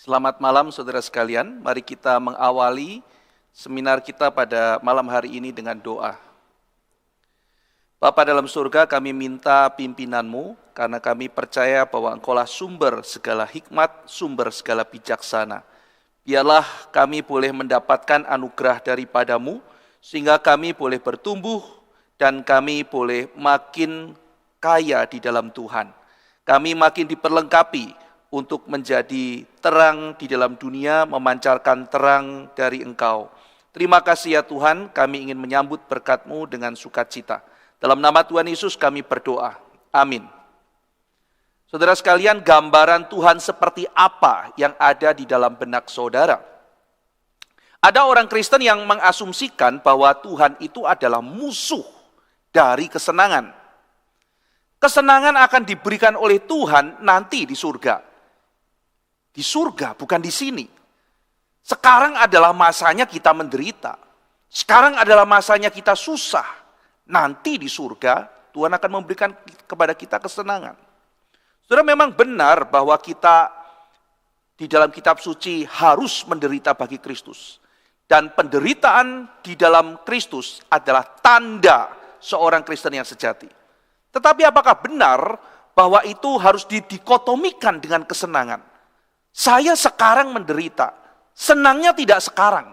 Selamat malam saudara sekalian, mari kita mengawali seminar kita pada malam hari ini dengan doa. Bapa dalam surga, kami minta pimpinan-Mu karena kami percaya bahwa Engkaulah sumber segala hikmat, sumber segala bijaksana. Biarlah kami boleh mendapatkan anugerah daripada-Mu sehingga kami boleh bertumbuh dan kami boleh makin kaya di dalam Tuhan. Kami makin diperlengkapi untuk menjadi terang di dalam dunia, memancarkan terang dari Engkau. Terima kasih ya Tuhan, kami ingin menyambut berkat-Mu dengan sukacita. Dalam nama Tuhan Yesus kami berdoa. Amin. Saudara sekalian, gambaran Tuhan seperti apa yang ada di dalam benak saudara? Ada orang Kristen yang mengasumsikan bahwa Tuhan itu adalah musuh dari kesenangan. Kesenangan akan diberikan oleh Tuhan nanti di surga. Di surga, bukan di sini. Sekarang adalah masanya kita menderita. Sekarang adalah masanya kita susah. Nanti di surga, Tuhan akan memberikan kepada kita kesenangan. Saudara, memang benar bahwa kita di dalam kitab suci harus menderita bagi Kristus. Dan penderitaan di dalam Kristus adalah tanda seorang Kristen yang sejati. Tetapi apakah benar bahwa itu harus didikotomikan dengan kesenangan? Saya sekarang menderita, senangnya tidak sekarang.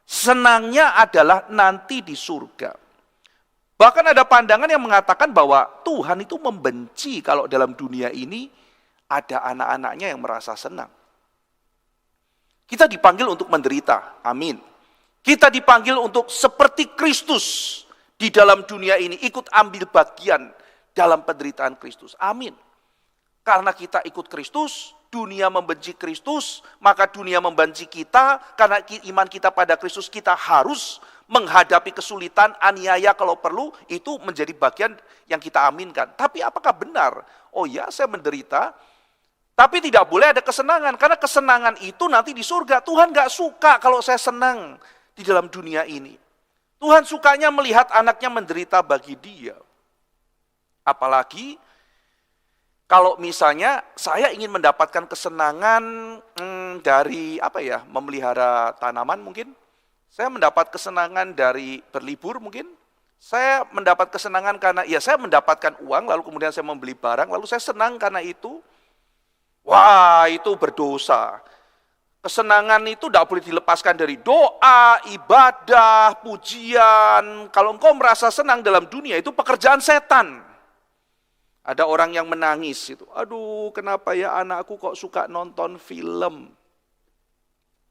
Senangnya adalah nanti di surga. Bahkan ada pandangan yang mengatakan bahwa Tuhan itu membenci kalau dalam dunia ini ada anak-anaknya yang merasa senang. Kita dipanggil untuk menderita, amin. Kita dipanggil untuk seperti Kristus di dalam dunia ini, ikut ambil bagian dalam penderitaan Kristus, amin. Karena kita ikut Kristus, dunia membenci Kristus, maka dunia membenci kita, karena iman kita pada Kristus, kita harus menghadapi kesulitan, aniaya kalau perlu, itu menjadi bagian yang kita aminkan. Tapi apakah benar? Oh ya, saya menderita, tapi tidak boleh ada kesenangan, karena kesenangan itu nanti di surga. Tuhan gak suka kalau saya senang di dalam dunia ini. Tuhan sukanya melihat anaknya menderita bagi dia. Apalagi kalau misalnya saya ingin mendapatkan kesenangan dari memelihara tanaman mungkin, saya mendapat kesenangan dari berlibur mungkin, saya mendapat kesenangan karena saya mendapatkan uang, lalu kemudian saya membeli barang, lalu saya senang karena itu. Wah, itu berdosa. Kesenangan itu tidak boleh dilepaskan dari doa, ibadah, pujian. Kalau engkau merasa senang dalam dunia, itu pekerjaan setan. Ada orang yang menangis itu. Aduh, kenapa ya anakku kok suka nonton film?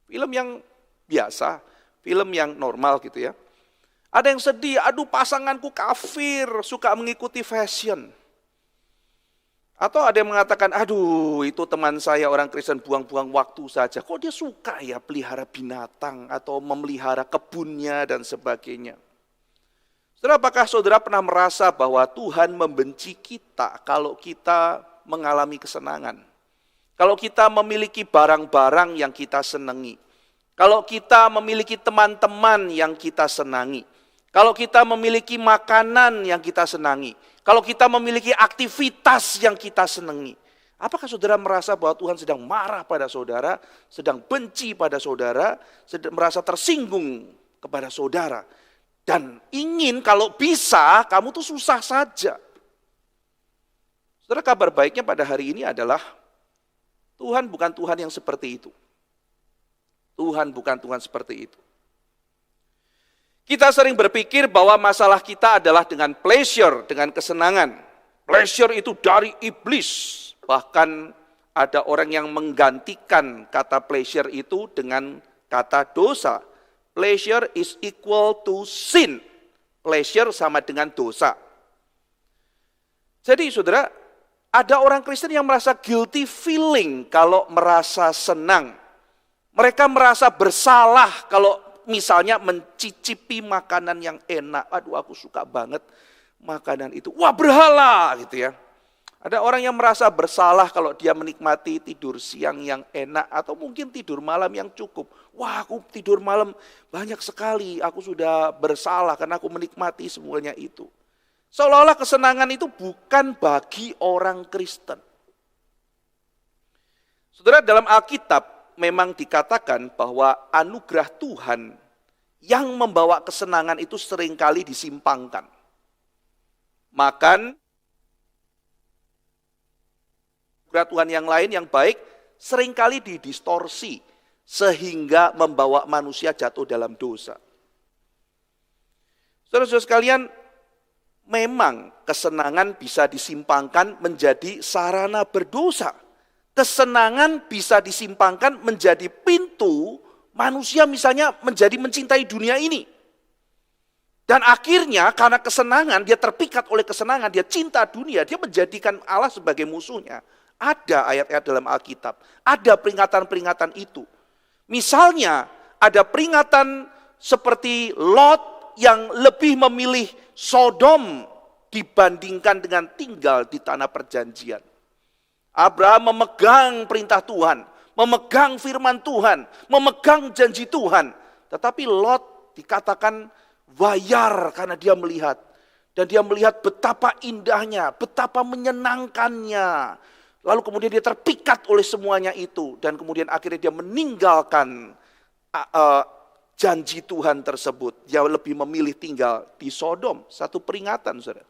Film yang biasa, film yang normal gitu ya. Ada yang sedih, aduh pasanganku kafir, suka mengikuti fashion. Atau ada yang mengatakan, aduh itu teman saya orang Kristen buang-buang waktu saja. Kok dia suka ya pelihara binatang atau memelihara kebunnya dan sebagainya. Saudara, apakah saudara pernah merasa bahwa Tuhan membenci kita kalau kita mengalami kesenangan? Kalau kita memiliki barang-barang yang kita senangi? Kalau kita memiliki teman-teman yang kita senangi? Kalau kita memiliki makanan yang kita senangi? Kalau kita memiliki aktivitas yang kita senangi? Apakah saudara merasa bahwa Tuhan sedang marah pada saudara, sedang benci pada saudara, sedang merasa tersinggung kepada saudara? Dan ingin kalau bisa, kamu tuh susah saja. Saudara, kabar baiknya pada hari ini adalah Tuhan bukan Tuhan yang seperti itu. Tuhan bukan Tuhan seperti itu. Kita sering berpikir bahwa masalah kita adalah dengan pleasure, dengan kesenangan. Pleasure itu dari iblis. Bahkan ada orang yang menggantikan kata pleasure itu dengan kata dosa. Pleasure is equal to sin. Pleasure sama dengan dosa. Jadi saudara, ada orang Kristen yang merasa guilty feeling kalau merasa senang. Mereka merasa bersalah kalau misalnya mencicipi makanan yang enak. Aduh, aku suka banget makanan itu. Wah, berhala gitu ya. Ada orang yang merasa bersalah kalau dia menikmati tidur siang yang enak atau mungkin tidur malam yang cukup. Wah, aku tidur malam banyak sekali, aku sudah bersalah karena aku menikmati semuanya itu. Seolah-olah kesenangan itu bukan bagi orang Kristen. Saudara, dalam Alkitab memang dikatakan bahwa anugerah Tuhan yang membawa kesenangan itu seringkali disimpangkan. Makan anugerah Tuhan yang lain yang baik seringkali didistorsi sehingga membawa manusia jatuh dalam dosa. Saudara-saudara sekalian, memang kesenangan bisa disimpangkan menjadi sarana berdosa. Kesenangan bisa disimpangkan menjadi pintu manusia misalnya menjadi mencintai dunia ini. Dan akhirnya karena kesenangan, dia terpikat oleh kesenangan, dia cinta dunia, dia menjadikan Allah sebagai musuhnya. Ada ayat-ayat dalam Alkitab, ada peringatan-peringatan itu. Misalnya ada peringatan seperti Lot yang lebih memilih Sodom dibandingkan dengan tinggal di tanah perjanjian. Abraham memegang perintah Tuhan, memegang firman Tuhan, memegang janji Tuhan. Tetapi Lot dikatakan wayar karena dia melihat. Dan dia melihat betapa indahnya, betapa menyenangkannya. Lalu kemudian dia terpikat oleh semuanya itu. Dan kemudian akhirnya dia meninggalkan janji Tuhan tersebut. Dia lebih memilih tinggal di Sodom. Satu peringatan, saudara.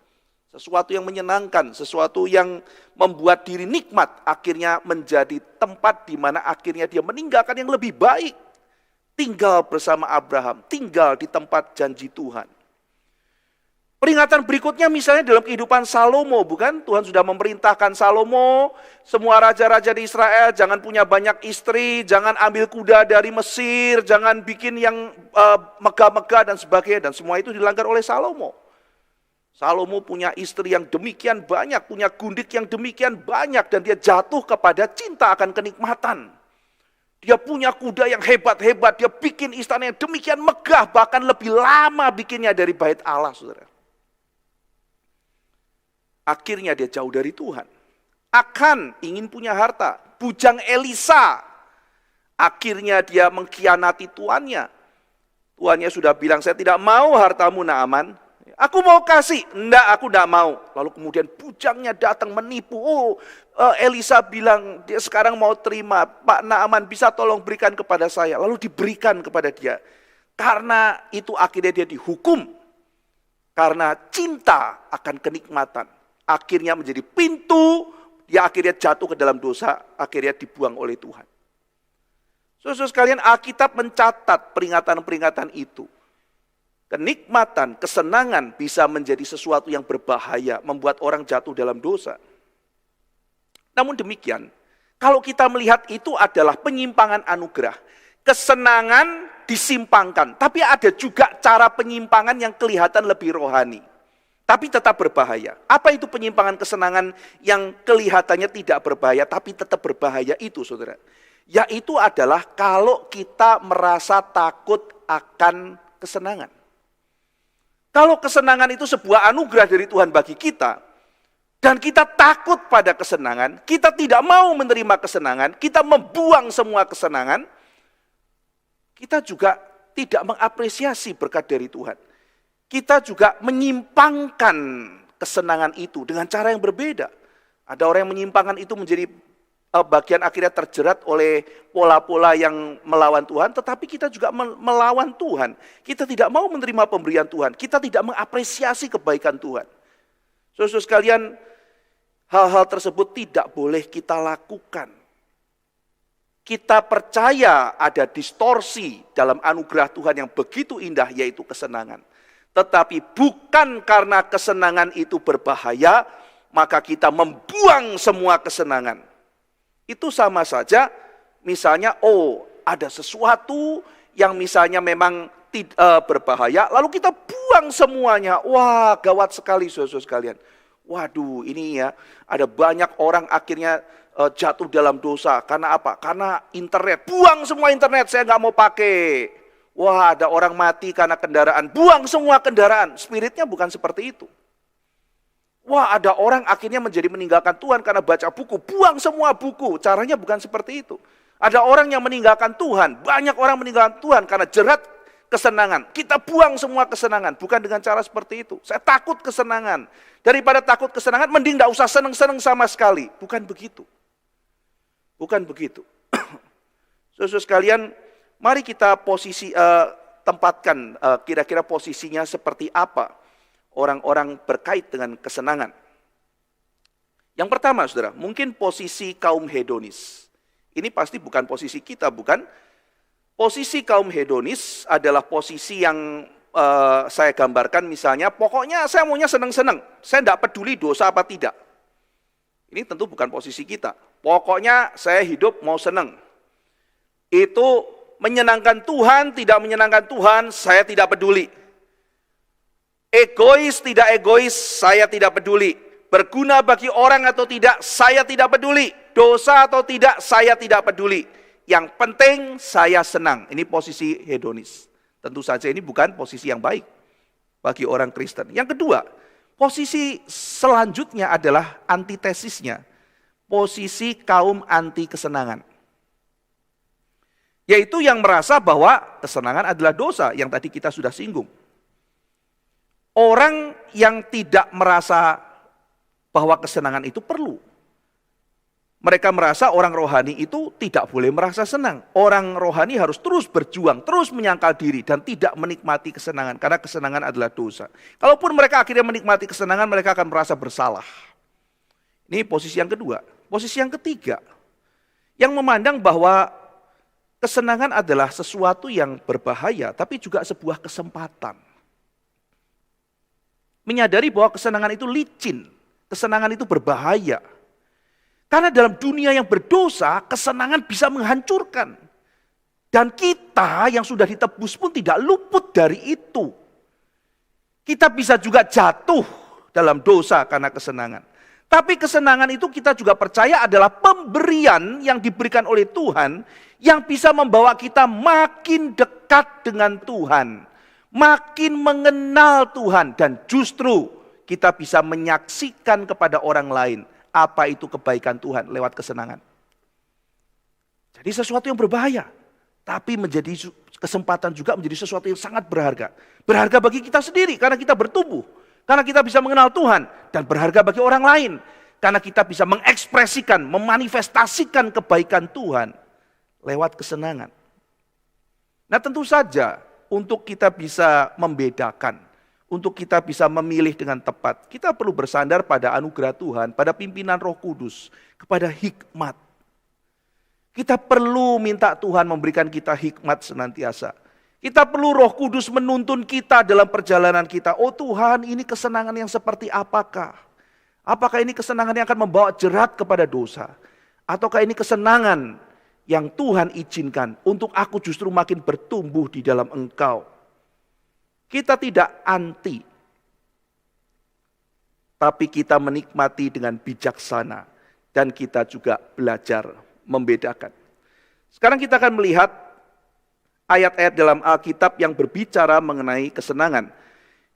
Sesuatu yang menyenangkan, sesuatu yang membuat diri nikmat. Akhirnya menjadi tempat di mana akhirnya dia meninggalkan yang lebih baik. Tinggal bersama Abraham, tinggal di tempat janji Tuhan. Peringatan berikutnya misalnya dalam kehidupan Salomo, bukan? Tuhan sudah memerintahkan Salomo, semua raja-raja di Israel jangan punya banyak istri, jangan ambil kuda dari Mesir, jangan bikin yang megah-megah dan sebagainya. Dan semua itu dilanggar oleh Salomo. Salomo punya istri yang demikian banyak, punya gundik yang demikian banyak, dan dia jatuh kepada cinta akan kenikmatan. Dia punya kuda yang hebat-hebat, dia bikin istana yang demikian megah, bahkan lebih lama bikinnya dari bait Allah, saudara. Akhirnya dia jauh dari Tuhan. Akan ingin punya harta. Bujang Elisa. Akhirnya dia mengkhianati tuannya. Tuannya sudah bilang, saya tidak mau hartamu Naaman. Aku mau kasih. Enggak, aku enggak mau. Lalu kemudian bujangnya datang menipu. Elisa bilang, dia sekarang mau terima. Pak Naaman bisa tolong berikan kepada saya. Lalu diberikan kepada dia. Karena itu akhirnya dia dihukum. Karena cinta akan kenikmatan. Akhirnya menjadi pintu, dia akhirnya jatuh ke dalam dosa, akhirnya dibuang oleh Tuhan. Saudara sekalian, Alkitab mencatat peringatan-peringatan itu. Kenikmatan, kesenangan bisa menjadi sesuatu yang berbahaya, membuat orang jatuh dalam dosa. Namun demikian, kalau kita melihat itu adalah penyimpangan anugerah, kesenangan disimpangkan, tapi ada juga cara penyimpangan yang kelihatan lebih rohani. Tapi tetap berbahaya. Apa itu penyimpangan kesenangan yang kelihatannya tidak berbahaya, tapi tetap berbahaya itu, saudara? Yaitu adalah kalau kita merasa takut akan kesenangan. Kalau kesenangan itu sebuah anugerah dari Tuhan bagi kita, dan kita takut pada kesenangan, kita tidak mau menerima kesenangan, kita membuang semua kesenangan, kita juga tidak mengapresiasi berkat dari Tuhan. Kita juga menyimpangkan kesenangan itu dengan cara yang berbeda. Ada orang yang menyimpangkan itu menjadi bagian akhirnya terjerat oleh pola-pola yang melawan Tuhan, tetapi kita juga melawan Tuhan. Kita tidak mau menerima pemberian Tuhan, kita tidak mengapresiasi kebaikan Tuhan. Saudara sekalian, hal-hal tersebut tidak boleh kita lakukan. Kita percaya ada distorsi dalam anugerah Tuhan yang begitu indah, yaitu kesenangan. Tetapi bukan karena kesenangan itu berbahaya, maka kita membuang semua kesenangan. Itu sama saja, misalnya, ada sesuatu yang misalnya memang berbahaya, lalu kita buang semuanya. Wah, gawat sekali saudara sekalian. Waduh, ini ya, ada banyak orang akhirnya jatuh dalam dosa. Karena apa? Karena internet. Buang semua internet, saya nggak mau pakai. Wah, ada orang mati karena kendaraan. Buang semua kendaraan. Spiritnya bukan seperti itu. Wah, ada orang akhirnya menjadi meninggalkan Tuhan karena baca buku. Buang semua buku. Caranya bukan seperti itu. Ada orang yang meninggalkan Tuhan. Banyak orang meninggalkan Tuhan karena jerat kesenangan. Kita buang semua kesenangan. Bukan dengan cara seperti itu. Saya takut kesenangan. Daripada takut kesenangan, mending tidak usah senang-senang sama sekali. Bukan begitu. Bukan begitu. Saudara sekalian, mari kita tempatkan kira-kira posisinya seperti apa orang-orang berkait dengan kesenangan. Yang pertama, saudara, mungkin posisi kaum hedonis. Ini pasti bukan posisi kita, bukan? Posisi kaum hedonis adalah posisi yang saya gambarkan misalnya, pokoknya saya maunya senang-senang, saya tidak peduli dosa apa tidak. Ini tentu bukan posisi kita. Pokoknya saya hidup mau senang. Itu menyenangkan Tuhan, tidak menyenangkan Tuhan, saya tidak peduli. Egois, tidak egois, saya tidak peduli. Berguna bagi orang atau tidak, saya tidak peduli. Dosa atau tidak, saya tidak peduli. Yang penting saya senang. Ini posisi hedonis. Tentu saja ini bukan posisi yang baik bagi orang Kristen. Yang kedua, posisi selanjutnya adalah antitesisnya. Posisi kaum anti kesenangan. Yaitu yang merasa bahwa kesenangan adalah dosa, yang tadi kita sudah singgung. Orang yang tidak merasa bahwa kesenangan itu perlu. Mereka merasa orang rohani itu tidak boleh merasa senang. Orang rohani harus terus berjuang, terus menyangkal diri dan tidak menikmati kesenangan. Karena kesenangan adalah dosa. Kalaupun mereka akhirnya menikmati kesenangan, mereka akan merasa bersalah. Ini posisi yang kedua. Posisi yang ketiga, yang memandang bahwa kesenangan adalah sesuatu yang berbahaya, tapi juga sebuah kesempatan. Menyadari bahwa kesenangan itu licin, kesenangan itu berbahaya. Karena dalam dunia yang berdosa, kesenangan bisa menghancurkan. Dan kita yang sudah ditebus pun tidak luput dari itu. Kita bisa juga jatuh dalam dosa karena kesenangan. Tapi kesenangan itu kita juga percaya adalah pemberian yang diberikan oleh Tuhan yang bisa membawa kita makin dekat dengan Tuhan, makin mengenal Tuhan, dan justru kita bisa menyaksikan kepada orang lain apa itu kebaikan Tuhan lewat kesenangan. Jadi sesuatu yang berbahaya, tapi menjadi kesempatan juga menjadi sesuatu yang sangat berharga. Berharga bagi kita sendiri karena kita bertumbuh. Karena kita bisa mengenal Tuhan, dan berharga bagi orang lain. Karena kita bisa mengekspresikan, memanifestasikan kebaikan Tuhan lewat kesenangan. Nah tentu saja untuk kita bisa membedakan, untuk kita bisa memilih dengan tepat, kita perlu bersandar pada anugerah Tuhan, pada pimpinan Roh Kudus, kepada hikmat. Kita perlu minta Tuhan memberikan kita hikmat senantiasa. Kita perlu Roh Kudus menuntun kita dalam perjalanan kita. Oh Tuhan, ini kesenangan yang seperti apakah? Apakah ini kesenangan yang akan membawa jerat kepada dosa? Ataukah ini kesenangan yang Tuhan izinkan untuk aku justru makin bertumbuh di dalam Engkau? Kita tidak anti, tapi kita menikmati dengan bijaksana. Dan kita juga belajar membedakan. Sekarang kita akan melihat ayat-ayat dalam Alkitab yang berbicara mengenai kesenangan.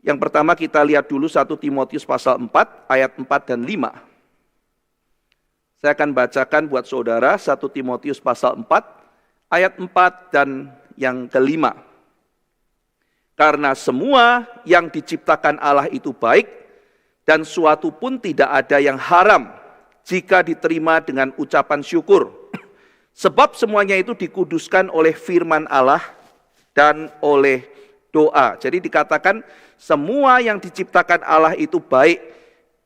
Yang pertama kita lihat dulu 1 Timotius pasal 4 ayat 4 dan 5. Saya akan bacakan buat saudara 1 Timotius pasal 4 ayat 4 dan yang kelima. Karena semua yang diciptakan Allah itu baik, dan suatu pun tidak ada yang haram jika diterima dengan ucapan syukur. Sebab semuanya itu dikuduskan oleh firman Allah dan oleh doa. Jadi dikatakan semua yang diciptakan Allah itu baik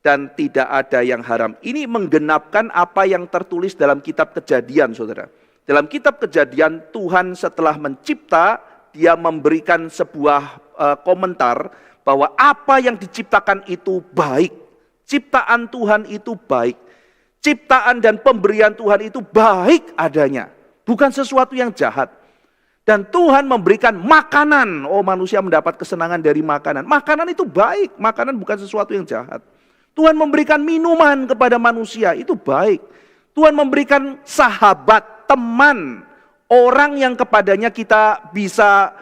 dan tidak ada yang haram. Ini menggenapkan apa yang tertulis dalam kitab Kejadian, saudara. Dalam kitab Kejadian, Tuhan setelah mencipta, dia memberikan sebuah komentar bahwa apa yang diciptakan itu baik. Ciptaan Tuhan itu baik. Ciptaan dan pemberian Tuhan itu baik adanya, bukan sesuatu yang jahat. Dan Tuhan memberikan makanan, oh manusia mendapat kesenangan dari makanan. Makanan itu baik, makanan bukan sesuatu yang jahat. Tuhan memberikan minuman kepada manusia, itu baik. Tuhan memberikan sahabat, teman, orang yang kepadanya kita bisa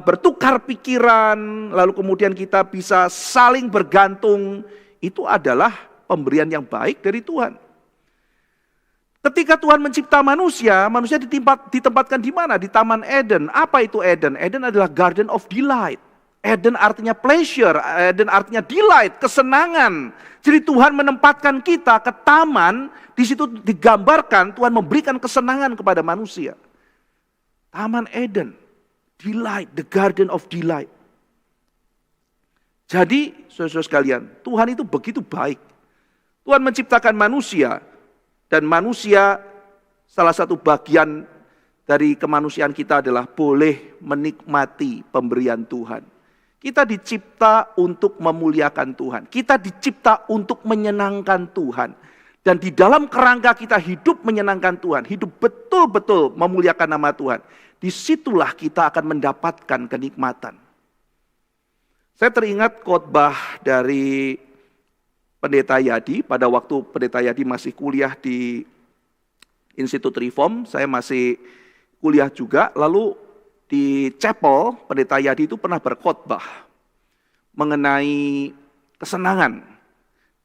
bertukar pikiran, lalu kemudian kita bisa saling bergantung. Itu adalah pemberian yang baik dari Tuhan. Ketika Tuhan mencipta manusia, manusia ditempatkan di mana? Di Taman Eden. Apa itu Eden? Eden adalah Garden of Delight. Eden artinya pleasure, Eden artinya delight, kesenangan. Jadi Tuhan menempatkan kita ke taman, di situ digambarkan Tuhan memberikan kesenangan kepada manusia. Taman Eden, delight, the garden of delight. Jadi, saudara-saudara sekalian, Tuhan itu begitu baik. Tuhan menciptakan manusia, dan manusia salah satu bagian dari kemanusiaan kita adalah boleh menikmati pemberian Tuhan. Kita dicipta untuk memuliakan Tuhan. Kita dicipta untuk menyenangkan Tuhan. Dan di dalam kerangka kita hidup menyenangkan Tuhan, hidup betul-betul memuliakan nama Tuhan. Disitulah kita akan mendapatkan kenikmatan. Saya teringat khotbah dari Pendeta Yadi pada waktu Pendeta Yadi masih kuliah di Institut Reform, saya masih kuliah juga, lalu di chapel Pendeta Yadi itu pernah berkhotbah mengenai kesenangan,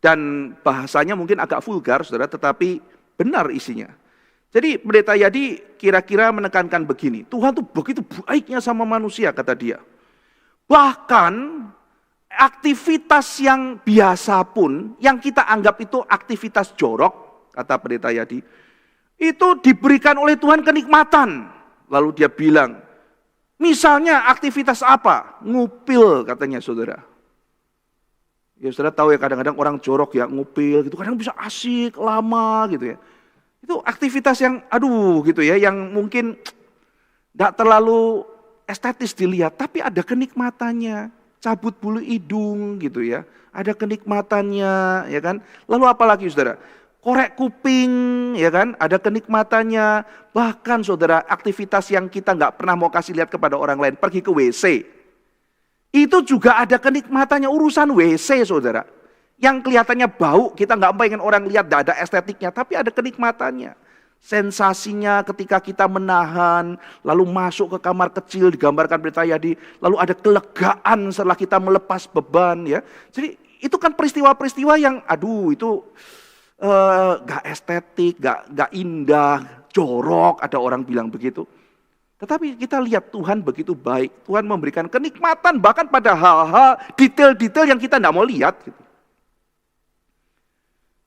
dan bahasanya mungkin agak vulgar saudara, tetapi benar isinya. Jadi Pendeta Yadi kira-kira menekankan begini, Tuhan tuh begitu baiknya sama manusia kata dia. Bahkan aktivitas yang biasa pun, yang kita anggap itu aktivitas jorok, kata Pendeta Yadi, itu diberikan oleh Tuhan kenikmatan. Lalu dia bilang, misalnya aktivitas apa? Ngupil katanya saudara. Ya saudara tahu ya, kadang-kadang orang jorok ya ngupil gitu, kadang bisa asik, lama gitu ya. Itu aktivitas yang aduh gitu ya, yang mungkin gak terlalu estetis dilihat, tapi ada kenikmatannya. Cabut bulu hidung gitu ya, ada kenikmatannya ya kan. Lalu apalagi saudara? Korek kuping ya kan, ada kenikmatannya. Bahkan saudara, aktivitas yang kita nggak pernah mau kasih lihat kepada orang lain, pergi ke WC. Itu juga ada kenikmatannya, urusan WC saudara. Yang kelihatannya bau, kita nggak pengen orang lihat, nggak ada estetiknya, tapi ada kenikmatannya. Sensasinya ketika kita menahan, lalu masuk ke kamar kecil, digambarkan Pendeta Yadi, lalu ada kelegaan setelah kita melepas beban ya. Jadi itu kan peristiwa-peristiwa yang aduh itu gak estetik, gak indah, jorok, ada orang bilang begitu. Tetapi kita lihat Tuhan begitu baik, Tuhan memberikan kenikmatan bahkan pada hal-hal detail-detail yang kita gak mau lihat. Gitu.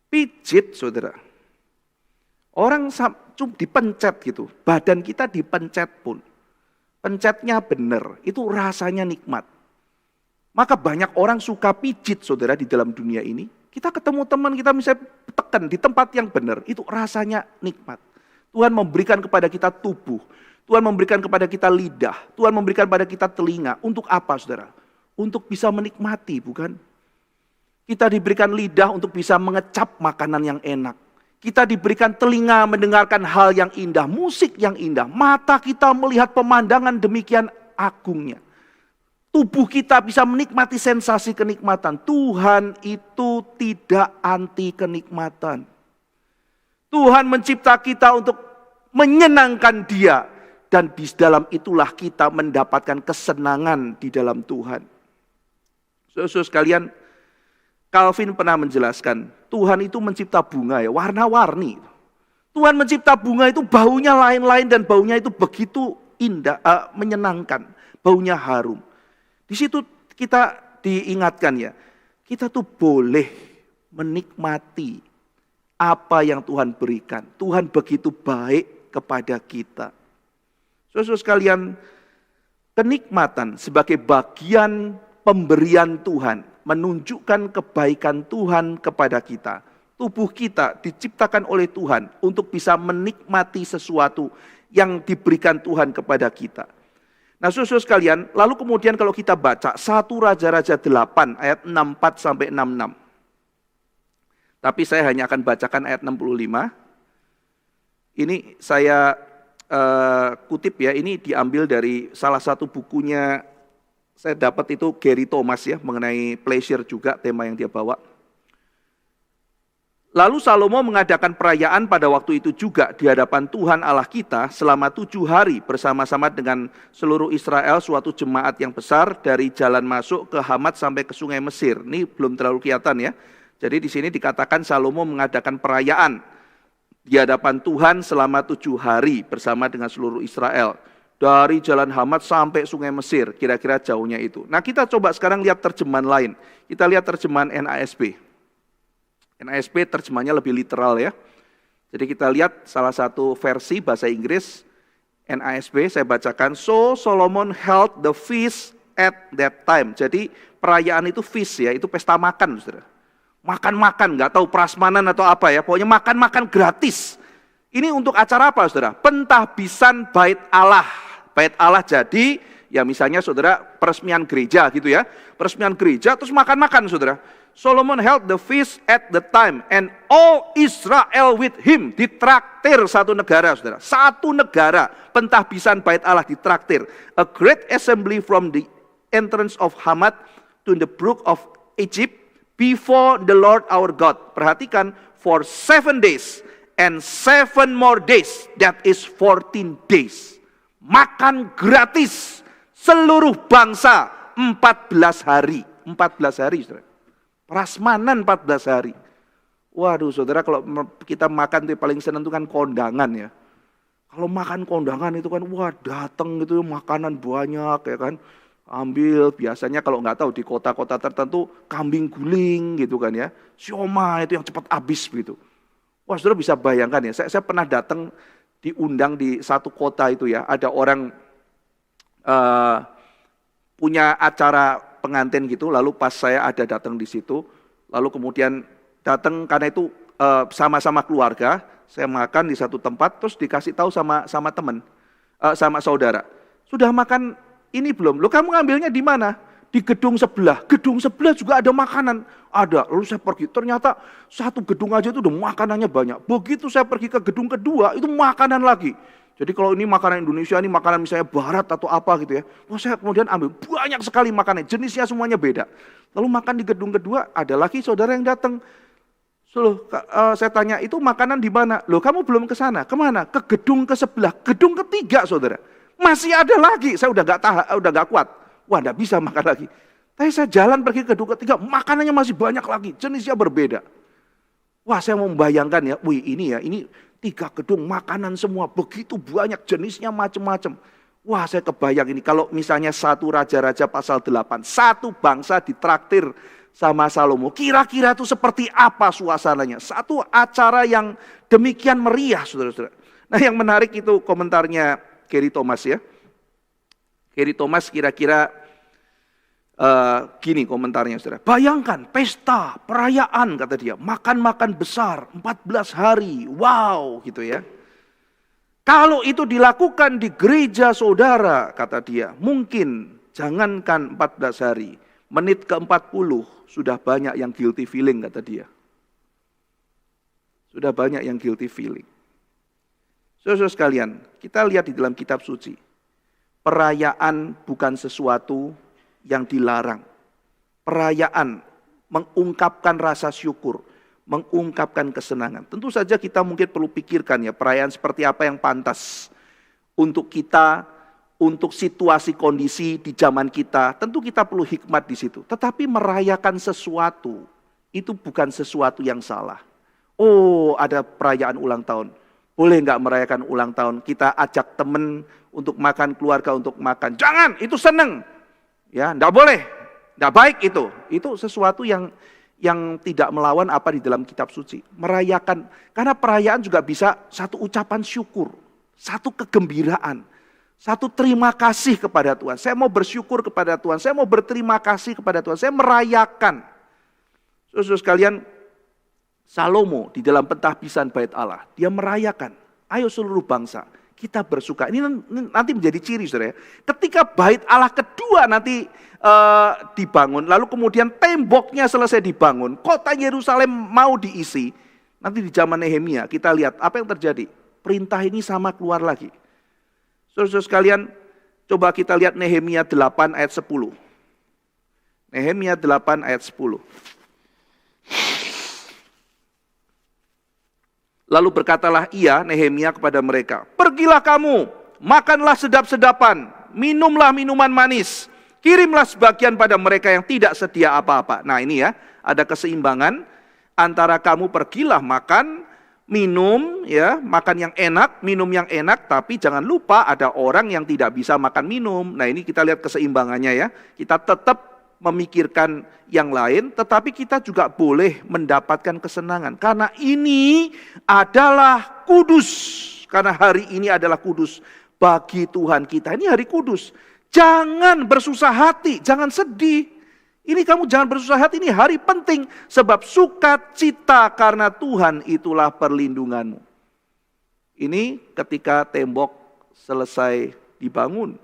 Pijit saudara. Orang dipencet gitu, badan kita dipencet pun. Pencetnya benar, itu rasanya nikmat. Maka banyak orang suka pijit saudara di dalam dunia ini. Kita ketemu teman kita misalnya tekan di tempat yang benar, itu rasanya nikmat. Tuhan memberikan kepada kita tubuh, Tuhan memberikan kepada kita lidah, Tuhan memberikan kepada kita telinga. Untuk apa saudara? Untuk bisa menikmati bukan? Kita diberikan lidah untuk bisa mengecap makanan yang enak. Kita diberikan telinga mendengarkan hal yang indah, musik yang indah. Mata kita melihat pemandangan demikian agungnya. Tubuh kita bisa menikmati sensasi kenikmatan. Tuhan itu tidak anti kenikmatan. Tuhan mencipta kita untuk menyenangkan Dia. Dan di dalam itulah kita mendapatkan kesenangan di dalam Tuhan. Saudara sekalian, Calvin pernah menjelaskan, Tuhan itu mencipta bunga ya, warna-warni. Tuhan mencipta bunga itu baunya lain-lain dan baunya itu begitu indah, menyenangkan, baunya harum. Di situ kita diingatkan ya, kita tuh boleh menikmati apa yang Tuhan berikan. Tuhan begitu baik kepada kita. Saudara sekalian, kenikmatan sebagai bagian pemberian Tuhan menunjukkan kebaikan Tuhan kepada kita. Tubuh kita diciptakan oleh Tuhan untuk bisa menikmati sesuatu yang diberikan Tuhan kepada kita. Nah, saudara sekalian, lalu kemudian kalau kita baca 1 Raja-Raja 8 ayat 64 sampai 66. Tapi saya hanya akan bacakan ayat 65. Ini saya kutip ya, ini diambil dari salah satu bukunya. Saya dapat itu Gary Thomas ya, mengenai pleasure juga tema yang dia bawa. Lalu Salomo mengadakan perayaan pada waktu itu juga di hadapan Tuhan Allah kita selama 7 hari bersama-sama dengan seluruh Israel, suatu jemaat yang besar dari jalan masuk ke Hamat sampai ke sungai Mesir. Ini belum terlalu kelihatan ya. Jadi di sini dikatakan Salomo mengadakan perayaan di hadapan Tuhan selama 7 hari bersama dengan seluruh Israel. Dari jalan Hamat sampai sungai Mesir, kira-kira jauhnya itu. Nah kita coba sekarang lihat terjemahan lain. Kita lihat terjemahan NASB. NASB terjemahannya lebih literal ya. Jadi kita lihat salah satu versi bahasa Inggris, NASB saya bacakan, so Solomon held the feast at that time. Jadi perayaan itu feast ya, itu pesta makan, saudara. Makan-makan, nggak tahu prasmanan atau apa ya, pokoknya makan-makan gratis. Ini untuk acara apa, saudara? Pentahbisan bait Allah. Bait Allah jadi, ya misalnya saudara peresmian gereja gitu ya. Peresmian gereja terus makan-makan, saudara. Solomon held the feast at the time and all Israel with him. Ditraktir satu negara, saudara. Satu negara pentahbisan bait Allah ditraktir. A great assembly from the entrance of Hamat to the brook of Egypt before the Lord our God. Perhatikan, for 7 days and 7 more days, that is 14 days. Makan gratis seluruh bangsa 14 hari. 14 hari, saudara. Prasmanan 14 hari. Waduh, saudara, kalau kita makan itu paling senang itu kan kondangan ya. Kalau makan kondangan itu kan, wah datang gitu makanan banyak ya kan. Ambil, biasanya kalau nggak tahu di kota-kota tertentu kambing guling gitu kan ya. Siomay itu yang cepat habis begitu. Wah, saudara bisa bayangkan ya, saya pernah datang diundang di satu kota itu ya. Ada orang punya acara pengantin gitu, lalu pas saya ada datang di situ, lalu kemudian datang karena itu sama-sama keluarga, saya makan di satu tempat, terus dikasih tahu sama teman, sama saudara, sudah makan ini belum? Lo kamu ngambilnya di mana? Di gedung sebelah juga ada makanan, ada. Lalu saya pergi, ternyata satu gedung aja itu udah makanannya banyak. Begitu saya pergi ke gedung kedua, itu makanan lagi. Jadi kalau ini makanan Indonesia, ini makanan misalnya barat atau apa gitu ya. Wah, saya kemudian ambil banyak sekali makanan, jenisnya semuanya beda. Lalu makan di gedung kedua, ada lagi saudara yang datang. So, saya tanya, itu makanan di mana? Loh, kamu belum ke sana. Kemana? Ke gedung ke sebelah, gedung ketiga, saudara. Masih ada lagi, saya udah nggak kuat. Wah, nggak bisa makan lagi. Tapi saya jalan pergi ke gedung ketiga, makanannya masih banyak lagi, jenisnya berbeda. Wah, saya mau membayangkan ya, wih ini ya, ini 3 gedung makanan semua, begitu banyak jenisnya macam-macam. Wah, saya kebayang ini kalau misalnya satu Raja-Raja pasal 8, satu bangsa ditraktir sama Salomo, kira-kira itu seperti apa suasananya? Satu acara yang demikian meriah, saudara-saudara. Nah, yang menarik itu komentarnya Gary Thomas ya. Gary Thomas kira-kira gini komentarnya, saudara. Bayangkan pesta, perayaan kata dia, makan-makan besar 14 hari, wow gitu ya. Kalau itu dilakukan di gereja saudara, kata dia, mungkin jangankan 14 hari, menit ke-40 sudah banyak yang guilty feeling, kata dia. Sudah banyak yang guilty feeling. Saudara sekalian, kita lihat di dalam kitab suci, perayaan bukan sesuatu yang dilarang. Perayaan mengungkapkan rasa syukur, mengungkapkan kesenangan. Tentu saja kita mungkin perlu pikirkan ya, perayaan seperti apa yang pantas untuk kita, untuk situasi kondisi di zaman kita. Tentu kita perlu hikmat di situ. Tetapi merayakan sesuatu itu bukan sesuatu yang salah. Oh, ada perayaan ulang tahun. Boleh nggak merayakan ulang tahun? Kita ajak teman untuk makan, keluarga untuk makan. Jangan, itu seneng. Ya, enggak boleh, enggak baik itu. Itu sesuatu yang tidak melawan apa di dalam kitab suci. Merayakan, karena perayaan juga bisa satu ucapan syukur, satu kegembiraan, satu terima kasih kepada Tuhan. Saya mau bersyukur kepada Tuhan, saya mau berterima kasih kepada Tuhan, saya merayakan. Saudara sekalian, Salomo di dalam pentahbisan bait Allah, dia merayakan. Ayo seluruh bangsa, kita bersuka. Ini nanti menjadi ciri, saudara ya. Ketika bait Allah kedua nanti dibangun, lalu kemudian temboknya selesai dibangun, kota Yerusalem mau diisi. Nanti di zaman Nehemia kita lihat apa yang terjadi. Perintah ini sama keluar lagi. Saudara sekalian, coba kita lihat Nehemia 8 ayat 10. Nehemia 8 ayat 10. Lalu berkatalah ia, Nehemia, kepada mereka, pergilah kamu, makanlah sedap-sedapan, minumlah minuman manis, kirimlah sebagian pada mereka yang tidak sedia apa-apa. Nah ini ya, ada keseimbangan antara kamu pergilah makan, minum, ya, makan yang enak, minum yang enak, tapi jangan lupa ada orang yang tidak bisa makan minum. Nah ini kita lihat keseimbangannya ya, kita tetap memikirkan yang lain, tetapi kita juga boleh mendapatkan kesenangan. Karena ini adalah kudus. Karena hari ini adalah kudus. bagi Tuhan kita. Ini hari kudus. Jangan bersusah hati, jangan sedih. Ini kamu jangan bersusah hati, ini hari penting. Sebab sukacita karena Tuhan itulah perlindunganmu. Ini ketika tembok selesai dibangun.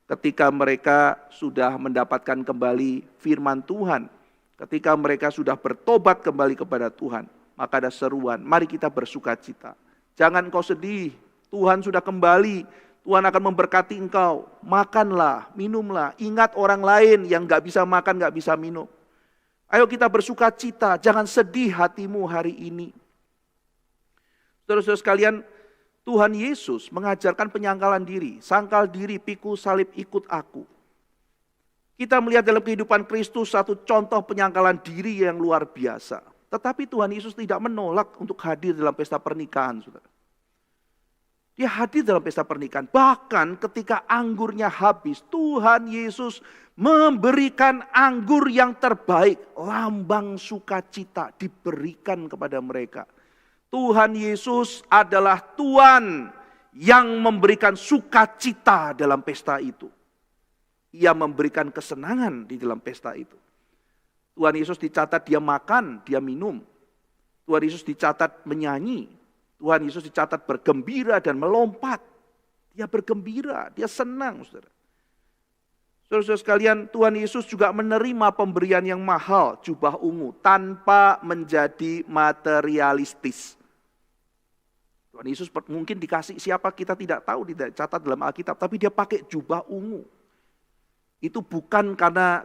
Ketika mereka sudah mendapatkan kembali firman Tuhan. Ketika mereka sudah bertobat kembali kepada Tuhan. Maka ada seruan, mari kita bersukacita. Jangan kau sedih, Tuhan sudah kembali. Tuhan akan memberkati engkau. Makanlah, minumlah. Ingat orang lain yang gak bisa makan, gak bisa minum. Ayo kita bersukacita, jangan sedih hatimu hari ini. Saudara-saudara sekalian, Tuhan Yesus mengajarkan penyangkalan diri. Sangkal diri, pikul salib, ikut aku. Kita melihat dalam kehidupan Kristus satu contoh penyangkalan diri yang luar biasa. Tetapi Tuhan Yesus tidak menolak untuk hadir dalam pesta pernikahan, saudara. Dia hadir dalam pesta pernikahan. Bahkan ketika anggurnya habis, Tuhan Yesus memberikan anggur yang terbaik. Lambang sukacita diberikan kepada mereka. Tuhan Yesus adalah Tuhan yang memberikan sukacita dalam pesta itu. Ia memberikan kesenangan di dalam pesta itu. Tuhan Yesus dicatat dia makan, dia minum. Tuhan Yesus dicatat menyanyi. Tuhan Yesus dicatat bergembira dan melompat. Dia bergembira, dia senang, saudara. Saudara-saudara sekalian, Tuhan Yesus juga menerima pemberian yang mahal, jubah ungu, tanpa menjadi materialistis. Tuhan Yesus mungkin dikasih siapa kita tidak tahu, tidak catat dalam Alkitab, tapi dia pakai jubah ungu. Itu bukan karena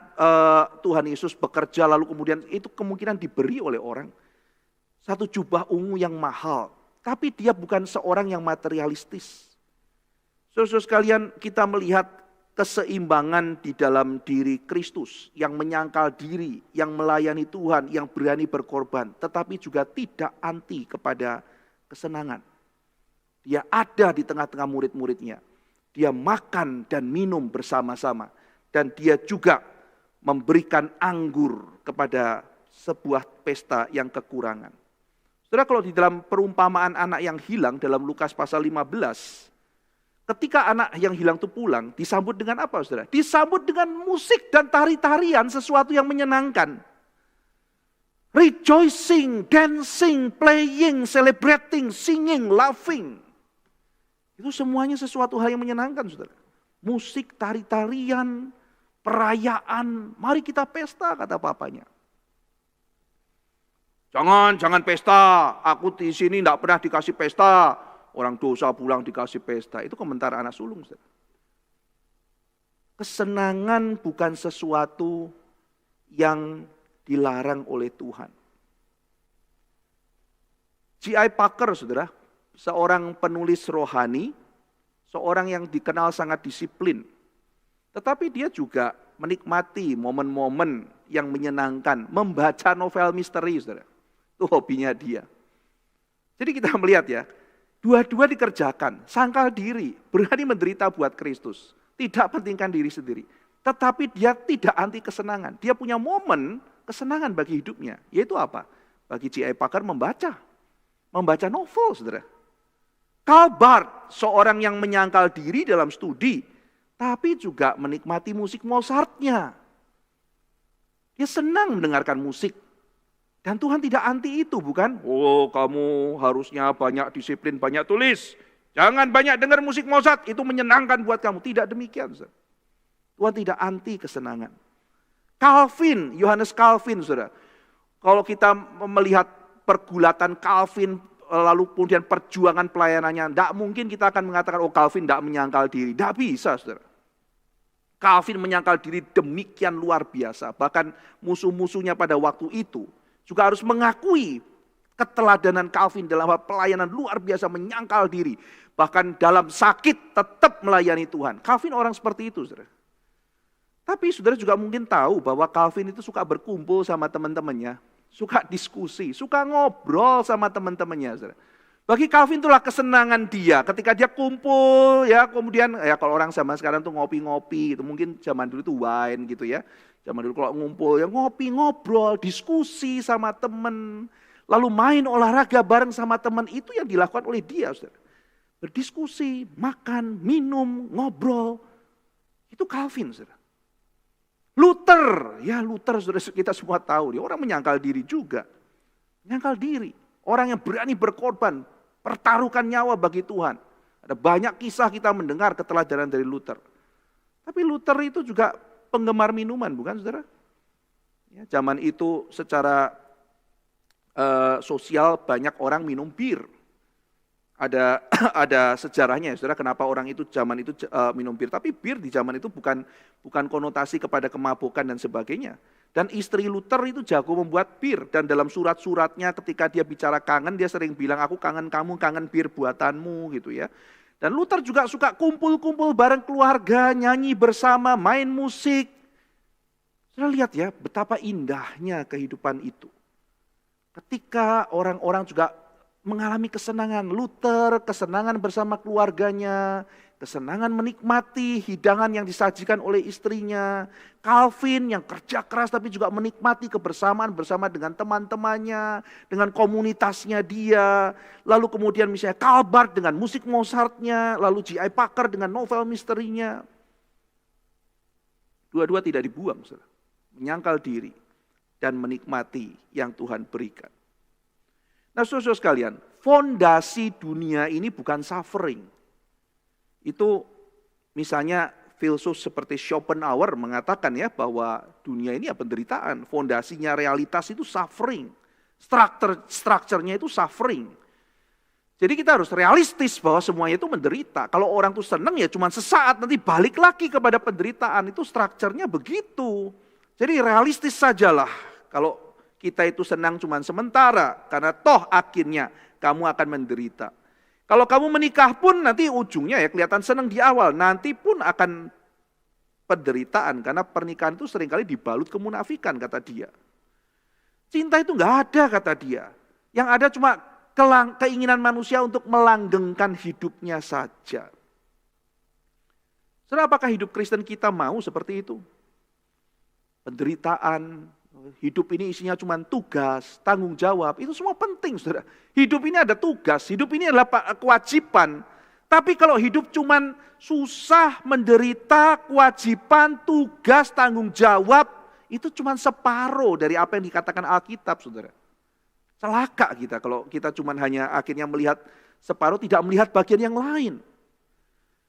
Tuhan Yesus bekerja lalu kemudian itu kemungkinan diberi oleh orang. Satu jubah ungu yang mahal. Tapi dia bukan seorang yang materialistis. Saudara-saudara sekalian, kita melihat keseimbangan di dalam diri Kristus. Yang menyangkal diri, yang melayani Tuhan, yang berani berkorban. Tetapi juga tidak anti kepada kesenangan. Dia ada di tengah-tengah murid-muridnya. Dia makan dan minum bersama-sama. Dan dia juga memberikan anggur kepada sebuah pesta yang kekurangan. Saudara, kalau di dalam perumpamaan anak yang hilang dalam Lukas pasal 15, ketika anak yang hilang itu pulang, disambut dengan apa, saudara? Disambut dengan musik dan tari-tarian, sesuatu yang menyenangkan. Rejoicing, dancing, playing, celebrating, singing, laughing. Itu semuanya sesuatu hal yang menyenangkan, saudara. Musik, tari-tarian, perayaan, mari kita pesta, kata papanya. Jangan pesta, aku di sini tidak pernah dikasih pesta. Orang dosa pulang dikasih pesta, itu komentar anak sulung. Saudara. Kesenangan bukan sesuatu yang dilarang oleh Tuhan. J.I. Packer, saudara, seorang penulis rohani, seorang yang dikenal sangat disiplin. Tetapi dia juga menikmati momen-momen yang menyenangkan, membaca novel misteri, saudara. Itu hobinya dia. Jadi kita melihat ya, dua-dua dikerjakan, sangkal diri, berani menderita buat Kristus. Tidak pentingkan diri sendiri. Tetapi dia tidak anti kesenangan. Dia punya momen kesenangan bagi hidupnya. Yaitu apa? Bagi J.I. Packer membaca novel, saudara. Karl Barth, seorang yang menyangkal diri dalam studi, tapi juga menikmati musik Mozart-nya. Dia senang mendengarkan musik. Dan Tuhan tidak anti itu, bukan? Oh, kamu harusnya banyak disiplin, banyak tulis. Jangan banyak dengar musik Mozart, itu menyenangkan buat kamu. Tidak demikian, saudara. Tuhan tidak anti kesenangan. Calvin, Yohanes Calvin, saudara. Kalau kita melihat pergulatan Calvin, lalu kemudian perjuangan pelayanannya, tidak mungkin kita akan mengatakan, oh Calvin tidak menyangkal diri. Tidak bisa, saudara. Calvin menyangkal diri demikian luar biasa. Bahkan musuh-musuhnya pada waktu itu juga harus mengakui keteladanan Calvin dalam pelayanan luar biasa, menyangkal diri. Bahkan dalam sakit tetap melayani Tuhan. Calvin orang seperti itu, saudara. Tapi saudara juga mungkin tahu bahwa Calvin itu suka berkumpul sama teman-temannya. Suka diskusi, suka ngobrol sama teman-temannya, saudara. Bagi Calvin itulah kesenangan dia ketika dia kumpul ya, kemudian ya kalau orang zaman sekarang tuh ngopi-ngopi gitu, mungkin zaman dulu itu wine gitu ya. Zaman dulu kalau ngumpul ya ngopi, ngobrol, diskusi sama teman, lalu main olahraga bareng sama teman, itu yang dilakukan oleh dia, saudara. berdiskusi, makan, minum, ngobrol. Itu Calvin, saudara. Luther, saudara, kita semua tahu, dia orang menyangkal diri juga. Menyangkal diri, orang yang berani berkorban, pertaruhkan nyawa bagi Tuhan. Ada banyak kisah kita mendengar keteladanan dari Luther. Tapi Luther itu juga penggemar minuman, bukan saudara? Ya, zaman itu secara sosial banyak orang minum bir. Ada sejarahnya ya saudara, kenapa orang itu zaman itu minum bir. Tapi bir di zaman itu bukan konotasi kepada kemabukan dan sebagainya. Dan istri Luther itu jago membuat bir. Dan dalam surat-suratnya ketika dia bicara kangen, dia sering bilang, aku kangen kamu, kangen bir buatanmu gitu ya. Dan Luther juga suka kumpul-kumpul bareng keluarga, nyanyi bersama, main musik. Saudara lihat ya, betapa indahnya kehidupan itu. Ketika orang-orang juga mengalami kesenangan, Luther kesenangan bersama keluarganya, kesenangan menikmati hidangan yang disajikan oleh istrinya. Calvin yang kerja keras tapi juga menikmati kebersamaan bersama dengan teman-temannya, dengan komunitasnya dia. Lalu kemudian misalnya Karl Barth dengan musik Mozartnya, lalu J.I. Packer dengan novel misterinya. Dua-dua tidak dibuang, saudara. Menyangkal diri dan menikmati yang Tuhan berikan. Nah, saudara sekalian, fondasi dunia ini bukan suffering. Itu misalnya filsuf seperti Schopenhauer mengatakan ya bahwa dunia ini ya penderitaan. Fondasinya realitas itu suffering. Strukturnya itu suffering. Jadi kita harus realistis bahwa semuanya itu menderita. Kalau orang itu senang ya cuma sesaat, nanti balik lagi kepada penderitaan. Itu strukturnya begitu. Jadi realistis sajalah. Kalau kita itu senang cuma sementara, karena toh akhirnya kamu akan menderita. Kalau kamu menikah pun nanti ujungnya ya kelihatan senang di awal, nanti pun akan penderitaan, karena pernikahan itu seringkali dibalut kemunafikan, kata dia. Cinta itu enggak ada, kata dia. Yang ada cuma keinginan manusia untuk melanggengkan hidupnya saja. Saudara, apakah hidup Kristen kita mau seperti itu? Penderitaan, hidup ini isinya cuma tugas, tanggung jawab, itu semua penting, saudara. Hidup ini ada tugas, hidup ini adalah kewajiban. Tapi kalau hidup cuma susah, menderita, kewajiban, tugas, tanggung jawab, itu cuma separuh dari apa yang dikatakan Alkitab, saudara. Celaka kita kalau kita cuma hanya akhirnya melihat separuh, tidak melihat bagian yang lain.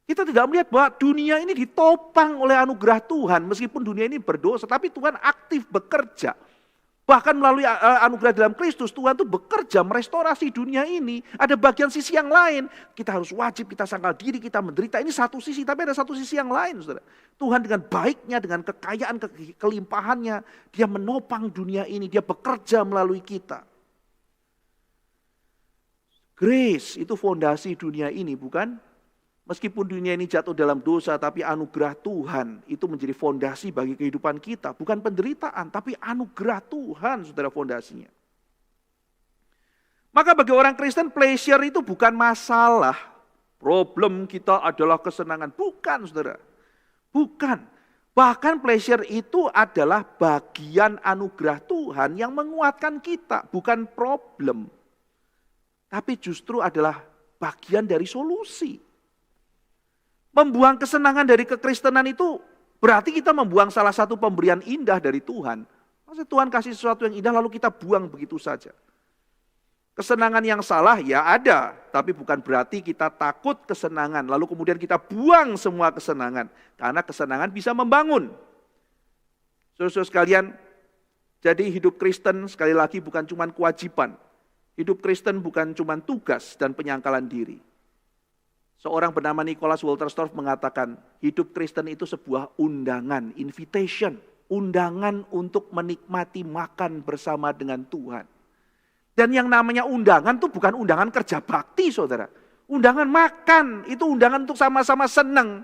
Kita tidak melihat bahwa dunia ini ditopang oleh anugerah Tuhan, meskipun dunia ini berdosa, tapi Tuhan aktif bekerja. Bahkan melalui anugerah dalam Kristus, Tuhan itu bekerja merestorasi dunia ini. Ada bagian sisi yang lain, kita harus wajib, kita sangkal diri, kita menderita. Ini satu sisi, tapi ada satu sisi yang lain, saudara. Tuhan dengan baiknya, dengan kekayaan, kelimpahannya, dia menopang dunia ini, dia bekerja melalui kita. Grace itu fondasi dunia ini, bukan? Meskipun dunia ini jatuh dalam dosa, tapi anugerah Tuhan itu menjadi fondasi bagi kehidupan kita. Bukan penderitaan, tapi anugerah Tuhan, saudara, fondasinya. Maka bagi orang Kristen, pleasure itu bukan masalah. Problem kita adalah kesenangan. Bukan, saudara. Bukan. Bahkan pleasure itu adalah bagian anugerah Tuhan yang menguatkan kita. Bukan problem. Tapi justru adalah bagian dari solusi. Membuang kesenangan dari kekristenan itu berarti kita membuang salah satu pemberian indah dari Tuhan. Maksudnya Tuhan kasih sesuatu yang indah lalu kita buang begitu saja. Kesenangan yang salah ya ada, tapi bukan berarti kita takut kesenangan lalu kemudian kita buang semua kesenangan. Karena kesenangan bisa membangun. Saudara-saudara sekalian, jadi hidup Kristen sekali lagi bukan cuma kewajiban. Hidup Kristen bukan cuma tugas dan penyangkalan diri. Seorang bernama Nicholas Wolterstorff mengatakan, hidup Kristen itu sebuah undangan, invitation. Undangan untuk menikmati makan bersama dengan Tuhan. Dan yang namanya undangan itu bukan undangan kerja bakti, saudara. Undangan makan, itu undangan untuk sama-sama senang.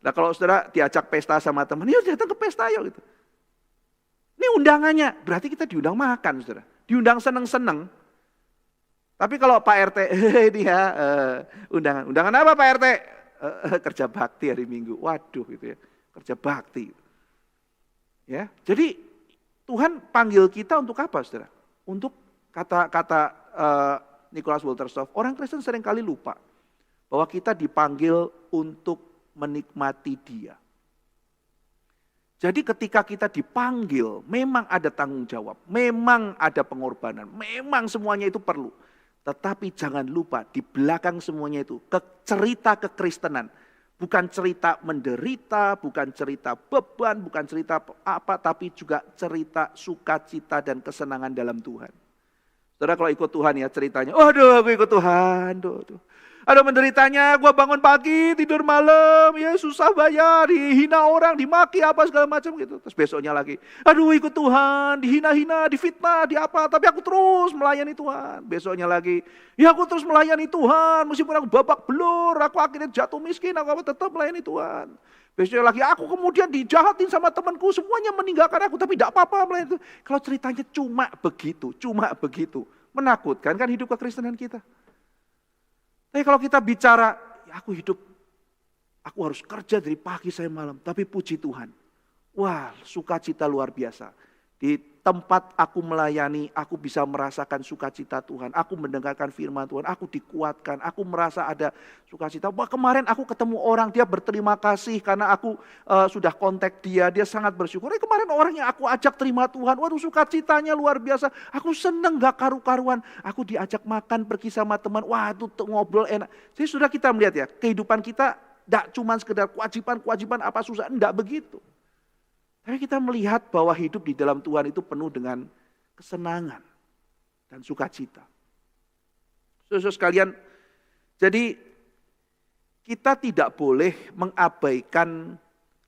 Nah kalau saudara diajak pesta sama teman, yuk datang ke pesta yuk. Gitu. Ini undangannya, berarti kita diundang makan, saudara. Diundang senang-senang. Tapi kalau Pak RT, dia undangan apa Pak RT? Kerja bakti hari Minggu. Waduh gitu ya, kerja bakti. Ya, jadi Tuhan panggil kita untuk apa, saudara? Untuk kata Nicholas Wolterstorff, orang Kristen seringkali lupa bahwa kita dipanggil untuk menikmati Dia. Jadi ketika kita dipanggil, memang ada tanggung jawab, memang ada pengorbanan, memang semuanya itu perlu. Tetapi jangan lupa di belakang semuanya itu cerita kekristenan. Bukan cerita menderita, bukan cerita beban, bukan cerita apa, tapi juga cerita sukacita dan kesenangan dalam Tuhan. Saudara kalau ikut Tuhan ya ceritanya, waduh aku ikut Tuhan, ada menderitanya, gue bangun pagi, tidur malam, ya susah bayar, dihina orang, dimaki apa segala macam gitu. Terus besoknya lagi, aduh ikut Tuhan, dihina-hina, difitnah, di apa, tapi aku terus melayani Tuhan. Besoknya lagi, ya aku terus melayani Tuhan, meskipun aku babak belur, aku akhirnya jatuh miskin, aku tetap melayani Tuhan. Besoknya lagi, aku kemudian dijahatin sama temanku, semuanya meninggalkan aku, tapi tidak apa-apa melayani Tuhan. Kalau ceritanya cuma begitu, menakutkan kan hidup kekristenan kita. Tapi kalau kita bicara, ya aku harus kerja dari pagi sampai malam. Tapi puji Tuhan, wah sukacita luar biasa. Di tempat aku melayani, aku bisa merasakan sukacita Tuhan. Aku mendengarkan firman Tuhan, aku dikuatkan, aku merasa ada sukacita. Wah kemarin aku ketemu orang, dia berterima kasih karena aku sudah kontak dia sangat bersyukur. Kemarin orang yang aku ajak terima Tuhan, waduh sukacitanya luar biasa. Aku seneng gak karu-karuan, aku diajak makan, pergi sama teman, wah itu ngobrol enak. Jadi sudah kita melihat ya, kehidupan kita gak cuma sekedar kewajiban apa susah, enggak begitu. Tapi kita melihat bahwa hidup di dalam Tuhan itu penuh dengan kesenangan dan sukacita. Saudara sekalian, jadi kita tidak boleh mengabaikan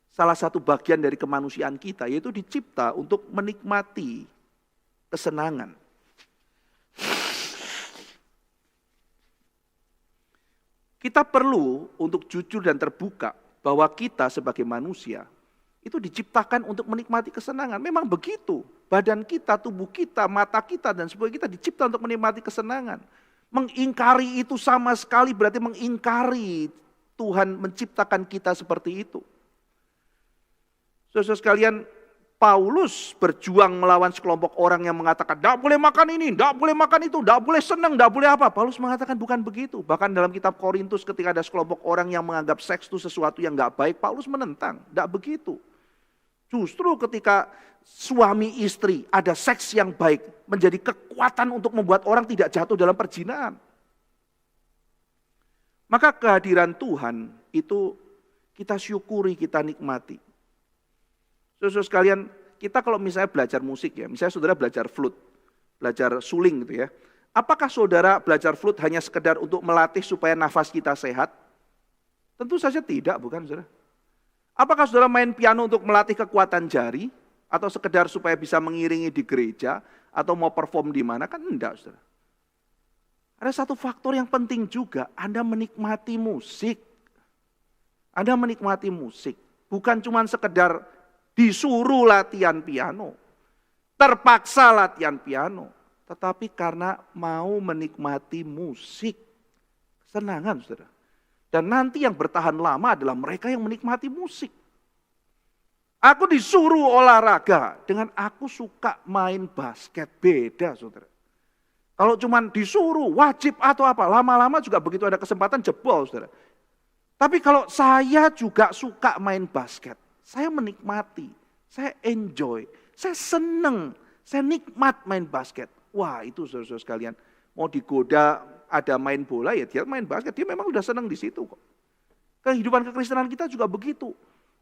salah satu bagian dari kemanusiaan kita, yaitu dicipta untuk menikmati kesenangan. Kita perlu untuk jujur dan terbuka bahwa kita sebagai manusia itu diciptakan untuk menikmati kesenangan. Memang begitu. Badan kita, tubuh kita, mata kita, dan sebagainya kita dicipta untuk menikmati kesenangan. Mengingkari itu sama sekali berarti mengingkari Tuhan menciptakan kita seperti itu. Saudara sekalian, Paulus berjuang melawan sekelompok orang yang mengatakan, tidak boleh makan ini, tidak boleh makan itu, tidak boleh senang, tidak boleh apa. Paulus mengatakan bukan begitu. Bahkan dalam kitab Korintus ketika ada sekelompok orang yang menganggap seks itu sesuatu yang tidak baik, Paulus menentang, tidak begitu. Justru ketika suami istri ada seks yang baik, menjadi kekuatan untuk membuat orang tidak jatuh dalam perzinahan. Maka kehadiran Tuhan itu kita syukuri, kita nikmati. Saudara sekalian, kita kalau misalnya belajar musik ya, misalnya saudara belajar flute, belajar suling gitu ya. Apakah saudara belajar flute hanya sekedar untuk melatih supaya nafas kita sehat? Tentu saja tidak, bukan saudara? Apakah saudara main piano untuk melatih kekuatan jari? Atau sekedar supaya bisa mengiringi di gereja? Atau mau perform di mana? Kan enggak saudara. Ada satu faktor yang penting juga, Anda menikmati musik. Anda menikmati musik. Bukan cuma sekedar disuruh latihan piano. Terpaksa latihan piano. Tetapi karena mau menikmati musik. Kesenangan saudara. Dan nanti yang bertahan lama adalah mereka yang menikmati musik. Aku disuruh olahraga dengan aku suka main basket. Beda saudara. Kalau cuma disuruh wajib atau apa, lama-lama juga begitu ada kesempatan jebol saudara. Tapi kalau saya juga suka main basket, saya menikmati, saya enjoy, saya seneng, saya nikmat main basket. Wah itu saudara-saudara sekalian, mau digoda ada main bola ya dia main basket, dia memang udah seneng di situ kok. Kehidupan kekristenan kita juga begitu.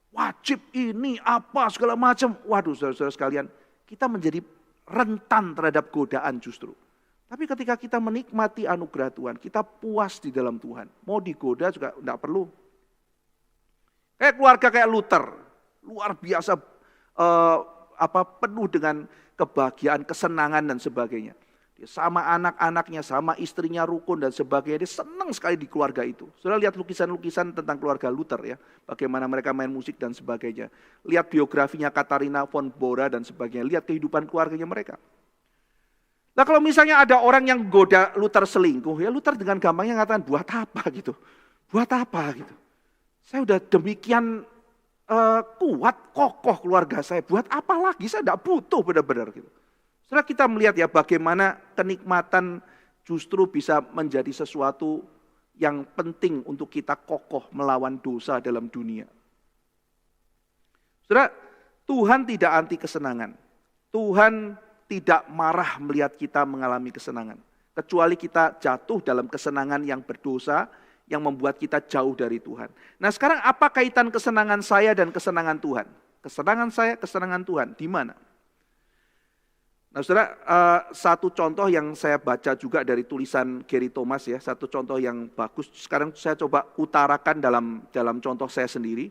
Wajib ini apa segala macam. Waduh saudara-saudara sekalian, kita menjadi rentan terhadap godaan justru. Tapi ketika kita menikmati anugerah Tuhan, kita puas di dalam Tuhan. Mau digoda juga enggak perlu. Kayak keluarga kayak Luther, luar biasa penuh dengan kebahagiaan, kesenangan dan sebagainya. Dia sama anak-anaknya, sama istrinya rukun dan sebagainya. Dia senang sekali di keluarga itu. Saudara lihat lukisan-lukisan tentang keluarga Luther ya. Bagaimana mereka main musik dan sebagainya. Lihat biografinya Katharina von Bora dan sebagainya. Lihat kehidupan keluarganya mereka. Nah kalau misalnya ada orang yang goda Luther selingkuh, ya Luther dengan gampangnya mengatakan buat apa gitu. Buat apa gitu. Saya udah demikian kuat, kokoh keluarga saya. Buat apa lagi, saya tidak butuh benar-benar gitu. Setelah kita melihat ya bagaimana kenikmatan justru bisa menjadi sesuatu yang penting untuk kita kokoh melawan dosa dalam dunia. Saudara, Tuhan tidak anti kesenangan. Tuhan tidak marah melihat kita mengalami kesenangan. Kecuali kita jatuh dalam kesenangan yang berdosa, yang membuat kita jauh dari Tuhan. Nah sekarang apa kaitan kesenangan saya dan kesenangan Tuhan? Kesenangan saya, kesenangan Tuhan, di mana? Nah saudara, satu contoh yang saya baca juga dari tulisan Gary Thomas ya, satu contoh yang bagus. Sekarang saya coba utarakan dalam contoh saya sendiri.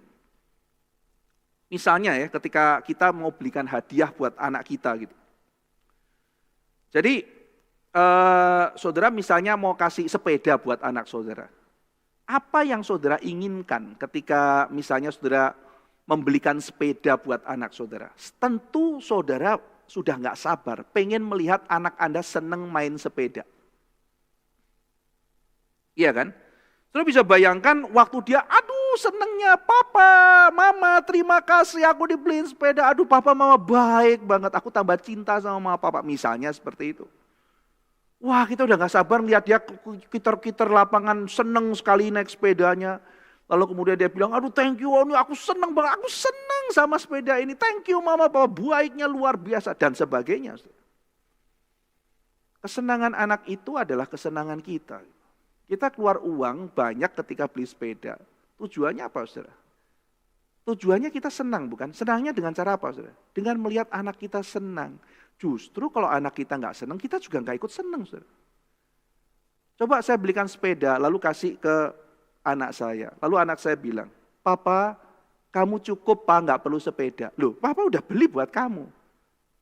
Misalnya ya, ketika kita mau belikan hadiah buat anak kita gitu. Jadi, saudara misalnya mau kasih sepeda buat anak saudara. Apa yang saudara inginkan ketika misalnya saudara membelikan sepeda buat anak saudara? Tentu saudara sudah nggak sabar, pengen melihat anak Anda senang main sepeda. Iya kan? Saudara bisa bayangkan waktu dia, aduh senengnya papa, mama terima kasih aku dibeliin sepeda. Aduh papa mama baik banget, aku tambah cinta sama mama papa. Misalnya seperti itu. Wah kita udah gak sabar lihat dia kiter-kiter lapangan, seneng sekali naik sepedanya. Lalu kemudian dia bilang, aduh thank you, aku seneng banget, aku seneng sama sepeda ini. Thank you mama papa, baiknya luar biasa dan sebagainya. Kesenangan anak itu adalah kesenangan kita. Kita keluar uang banyak ketika beli sepeda. Tujuannya apa saudara? Tujuannya kita senang bukan? Senangnya dengan cara apa saudara? Dengan melihat anak kita senang. Justru kalau anak kita nggak senang, kita juga nggak ikut senang saudara. Coba saya belikan sepeda lalu kasih ke anak saya. Lalu anak saya bilang, papa kamu cukup pak nggak perlu sepeda. Loh papa udah beli buat kamu.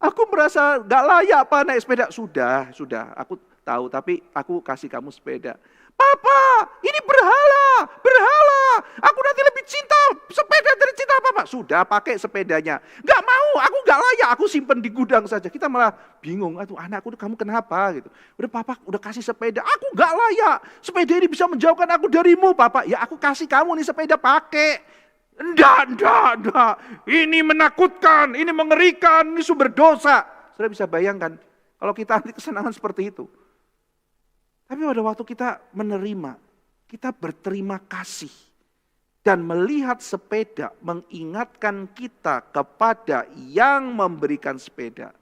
Aku merasa nggak layak pak naik sepeda. Sudah aku tahu tapi aku kasih kamu sepeda. Papa, ini berhala. Aku nanti lebih cinta sepeda dari cinta papa. Sudah pakai sepedanya. Gak mau, aku gak layak, aku simpen di gudang saja. Kita malah bingung, aduh anakku kamu kenapa gitu. Udah papa udah kasih sepeda, aku gak layak. Sepeda ini bisa menjauhkan aku darimu papa. Ya aku kasih kamu nih sepeda pakai. Enggak. Ini menakutkan, ini mengerikan, ini sumber dosa. Saudara bisa bayangkan, kalau kita anti kesenangan seperti itu. Tapi pada waktu kita menerima, kita berterima kasih. Dan melihat sepeda mengingatkan kita kepada yang memberikan sepeda.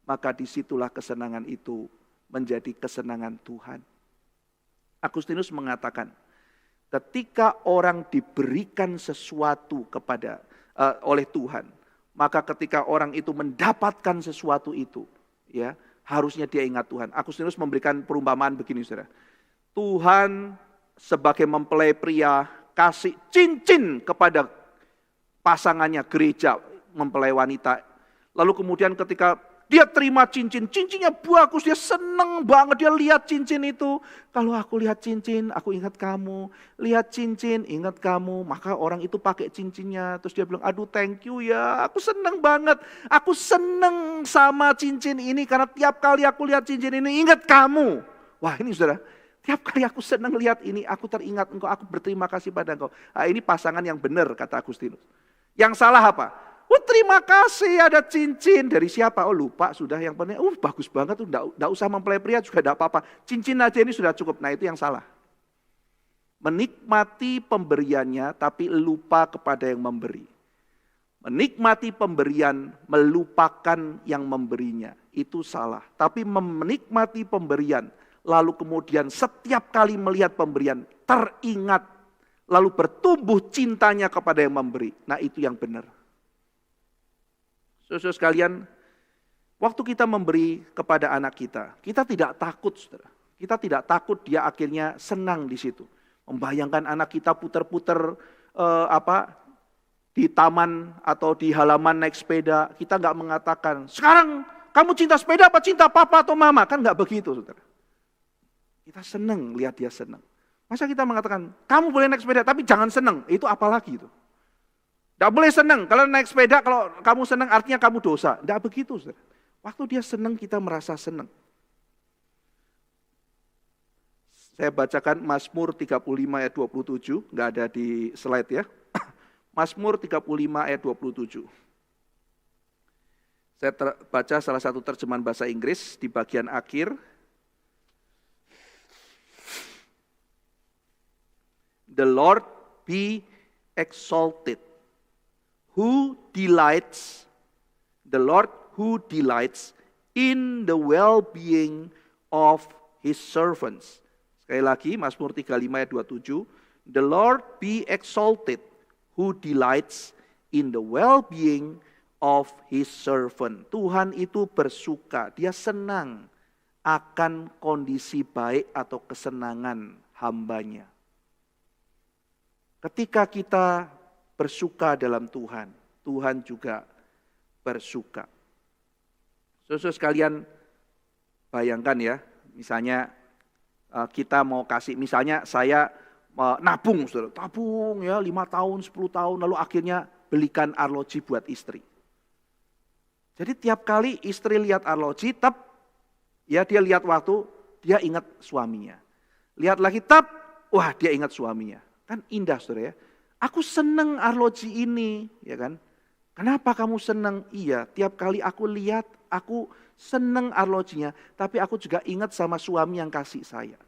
Maka disitulah kesenangan itu menjadi kesenangan Tuhan. Agustinus mengatakan, ketika orang diberikan sesuatu oleh Tuhan, maka ketika orang itu mendapatkan sesuatu itu, ya harusnya dia ingat Tuhan. Agustinus memberikan perumpamaan begini saudara. Tuhan sebagai mempelai pria kasih cincin kepada pasangannya gereja mempelai wanita. Lalu kemudian ketika dia terima cincinnya bagus, dia senang banget, dia lihat cincin itu. Kalau aku lihat cincin, aku ingat kamu. Lihat cincin, ingat kamu. Maka orang itu pakai cincinnya. Terus dia bilang, aduh thank you ya, aku senang banget. Aku senang sama cincin ini karena tiap kali aku lihat cincin ini, ingat kamu. Wah ini saudara, tiap kali aku senang lihat ini, aku teringat engkau, aku berterima kasih pada engkau. Nah, ini pasangan yang benar, kata Agustinus. Yang salah apa? Terima kasih ada cincin. Dari siapa? Oh lupa sudah, yang penting bagus banget tuh, enggak usah mempelai pria juga enggak apa-apa. Cincin aja ini sudah cukup. Nah itu yang salah. Menikmati pemberiannya tapi lupa kepada yang memberi. Menikmati pemberian melupakan yang memberinya. Itu salah. Tapi menikmati pemberian lalu kemudian setiap kali melihat pemberian teringat lalu bertumbuh cintanya kepada yang memberi. Nah itu yang benar. Saudara sekalian, waktu kita memberi kepada anak kita tidak takut, saudara. Kita tidak takut dia akhirnya senang di situ. Membayangkan anak kita puter-puter di taman atau di halaman naik sepeda, kita nggak mengatakan, sekarang kamu cinta sepeda apa cinta papa atau mama? Kan nggak begitu, saudara. Kita senang lihat dia senang. Masa kita mengatakan, kamu boleh naik sepeda tapi jangan senang, itu apalagi itu. Tidak boleh senang, kalau naik sepeda, kalau kamu senang artinya kamu dosa. Tidak begitu, saudara. Waktu dia senang, kita merasa senang. Saya bacakan Mazmur 35 ayat 27, nggak ada di slide ya. Mazmur 35 ayat 27. Saya baca salah satu terjemahan bahasa Inggris di bagian akhir. the Lord be exalted. Who delights, the Lord who delights in the well-being of his servants. Sekali lagi, Mazmur 35 ayat 27. The Lord be exalted, who delights in the well-being of his servant. Tuhan itu bersuka, dia senang akan kondisi baik atau kesenangan hambanya. Ketika kita bersuka dalam Tuhan, Tuhan juga bersuka. Saudara sekalian, bayangkan ya, misalnya kita mau kasih, misalnya saya nabung, saudara, tabung ya 5 tahun, 10 tahun, lalu akhirnya belikan arloji buat istri. Jadi tiap kali istri lihat arloji, ya dia lihat waktu, dia ingat suaminya. Lihat lagi, wah dia ingat suaminya. Kan indah saudara ya. Aku seneng arloji ini, ya kan. Kenapa kamu seneng? Iya, tiap kali aku lihat, aku seneng arlojinya, tapi aku juga ingat sama suami yang kasih saya.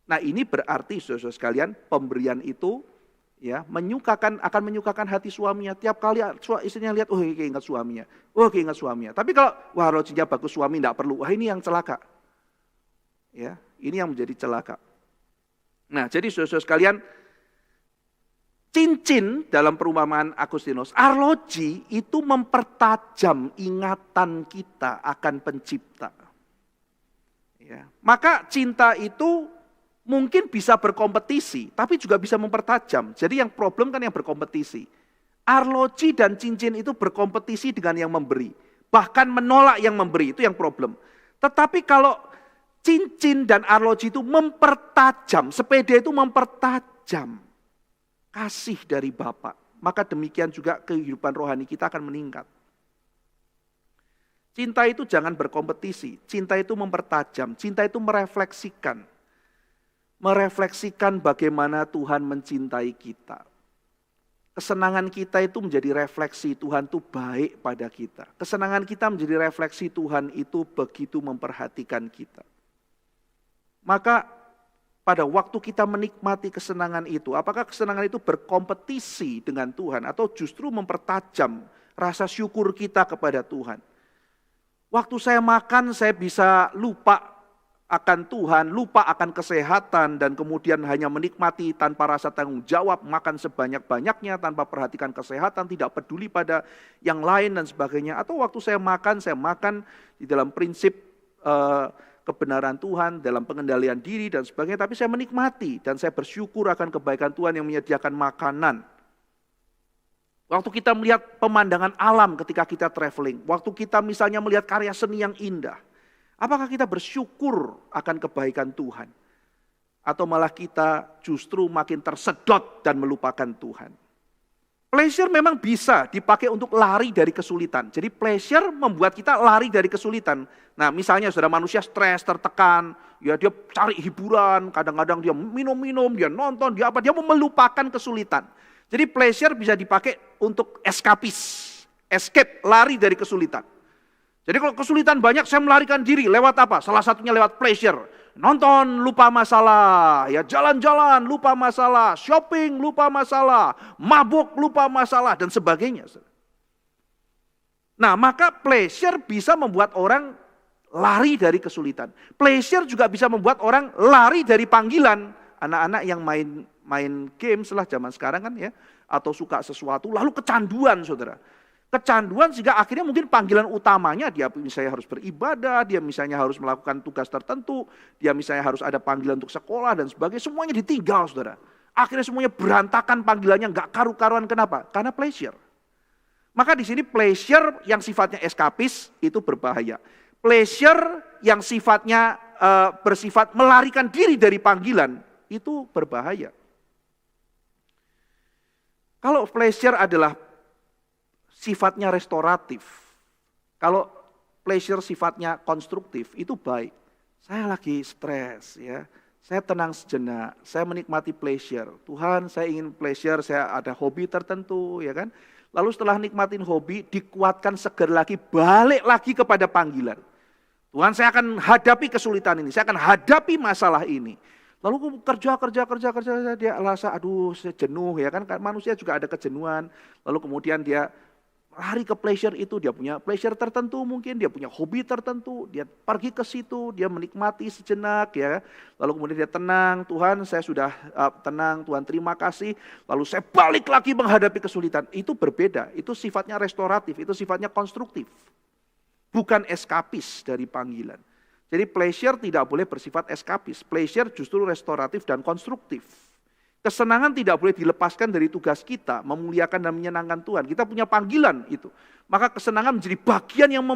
Nah ini berarti saudara sekalian, pemberian itu ya akan menyukakan hati suaminya. Tiap kali istrinya lihat, oh kayak ingat suaminya, oh kayak ingat suaminya. Tapi kalau wah arlojinya bagus, suami tidak perlu, wah ini yang celaka. Ya, ini yang menjadi celaka. Nah jadi saudara sekalian, cincin dalam perumpamaan Agustinus, arloji itu mempertajam ingatan kita akan pencipta. Ya. Maka cinta itu mungkin bisa berkompetisi, tapi juga bisa mempertajam. Jadi yang problem kan yang berkompetisi. Arloji dan cincin itu berkompetisi dengan yang memberi. Bahkan menolak yang memberi, itu yang problem. Tetapi kalau cincin dan arloji itu mempertajam, sepeda itu mempertajam kasih dari Bapa, maka demikian juga kehidupan rohani kita akan meningkat. Cinta itu jangan berkompetisi, cinta itu mempertajam, cinta itu merefleksikan bagaimana Tuhan mencintai kita. Kesenangan kita itu menjadi refleksi Tuhan itu baik pada kita. Kesenangan kita menjadi refleksi Tuhan itu begitu memperhatikan kita. Maka pada waktu kita menikmati kesenangan itu, apakah kesenangan itu berkompetisi dengan Tuhan atau justru mempertajam rasa syukur kita kepada Tuhan? Waktu saya makan, saya bisa lupa akan Tuhan, lupa akan kesehatan, dan kemudian hanya menikmati tanpa rasa tanggung jawab, makan sebanyak-banyaknya tanpa perhatikan kesehatan, tidak peduli pada yang lain dan sebagainya. Atau waktu saya makan di dalam prinsip kebenaran Tuhan, dalam pengendalian diri dan sebagainya, tapi saya menikmati dan saya bersyukur akan kebaikan Tuhan yang menyediakan makanan. Waktu kita melihat pemandangan alam ketika kita traveling, waktu kita misalnya melihat karya seni yang indah, apakah kita bersyukur akan kebaikan Tuhan? Atau malah kita justru makin tersedot dan melupakan Tuhan? Pleasure memang bisa dipakai untuk lari dari kesulitan. Jadi pleasure membuat kita lari dari kesulitan. Nah misalnya saudara, manusia stres, tertekan, ya dia cari hiburan, kadang-kadang dia minum-minum, dia nonton, dia mau melupakan kesulitan. Jadi pleasure bisa dipakai untuk escape, lari dari kesulitan. Jadi kalau kesulitan banyak, saya melarikan diri lewat apa? Salah satunya lewat pleasure. Nonton lupa masalah, ya jalan-jalan lupa masalah, shopping lupa masalah, mabuk lupa masalah dan sebagainya. Nah, maka pleasure bisa membuat orang lari dari kesulitan. Pleasure juga bisa membuat orang lari dari panggilan. Anak-anak yang main game setelah zaman sekarang kan ya, atau suka sesuatu lalu kecanduan saudara. Kecanduan sehingga akhirnya mungkin panggilan utamanya dia misalnya harus beribadah, dia misalnya harus melakukan tugas tertentu, dia misalnya harus ada panggilan untuk sekolah dan sebagainya, semuanya ditinggal saudara. Akhirnya semuanya berantakan panggilannya, nggak karu-karuan. Kenapa? Karena pleasure. Maka di sini pleasure yang sifatnya eskapis itu berbahaya. Pleasure yang sifatnya bersifat melarikan diri dari panggilan itu berbahaya. Kalau pleasure adalah sifatnya restoratif, kalau pleasure sifatnya konstruktif, itu baik. Saya lagi stres ya, saya tenang sejenak, saya menikmati pleasure. Tuhan, saya ingin pleasure, saya ada hobi tertentu ya kan. Lalu setelah nikmatin hobi, dikuatkan segar lagi, balik lagi kepada panggilan. Tuhan, saya akan hadapi kesulitan ini, saya akan hadapi masalah ini. Lalu kerja, dia rasa aduh saya jenuh ya kan, manusia juga ada kejenuhan. Lalu kemudian dia lari ke pleasure itu, dia punya pleasure tertentu mungkin, dia punya hobi tertentu, dia pergi ke situ, dia menikmati sejenak ya. Lalu kemudian dia tenang, Tuhan saya sudah tenang, Tuhan terima kasih. Lalu saya balik lagi menghadapi kesulitan. Itu berbeda, itu sifatnya restoratif, itu sifatnya konstruktif. Bukan eskapis dari panggilan. Jadi pleasure tidak boleh bersifat eskapis, pleasure justru restoratif dan konstruktif. Kesenangan tidak boleh dilepaskan dari tugas kita, memuliakan dan menyenangkan Tuhan. Kita punya panggilan itu. Maka kesenangan menjadi bagian yang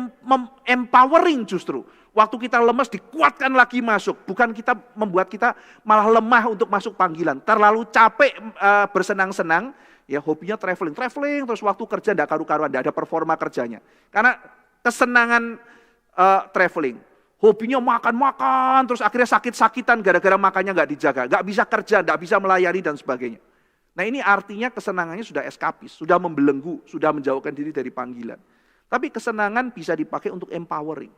empowering justru. Waktu kita lemas dikuatkan lagi masuk. Bukan kita membuat kita malah lemah untuk masuk panggilan. Terlalu capek bersenang-senang, ya hobinya traveling. Terus waktu kerja tidak karu-karuan, tidak ada performa kerjanya. Karena kesenangan traveling. Hobinya makan-makan, terus akhirnya sakit-sakitan gara-gara makannya nggak dijaga. Nggak bisa kerja, nggak bisa melayani dan sebagainya. Nah ini artinya kesenangannya sudah eskapis, sudah membelenggu, sudah menjauhkan diri dari panggilan. Tapi kesenangan bisa dipakai untuk empowering.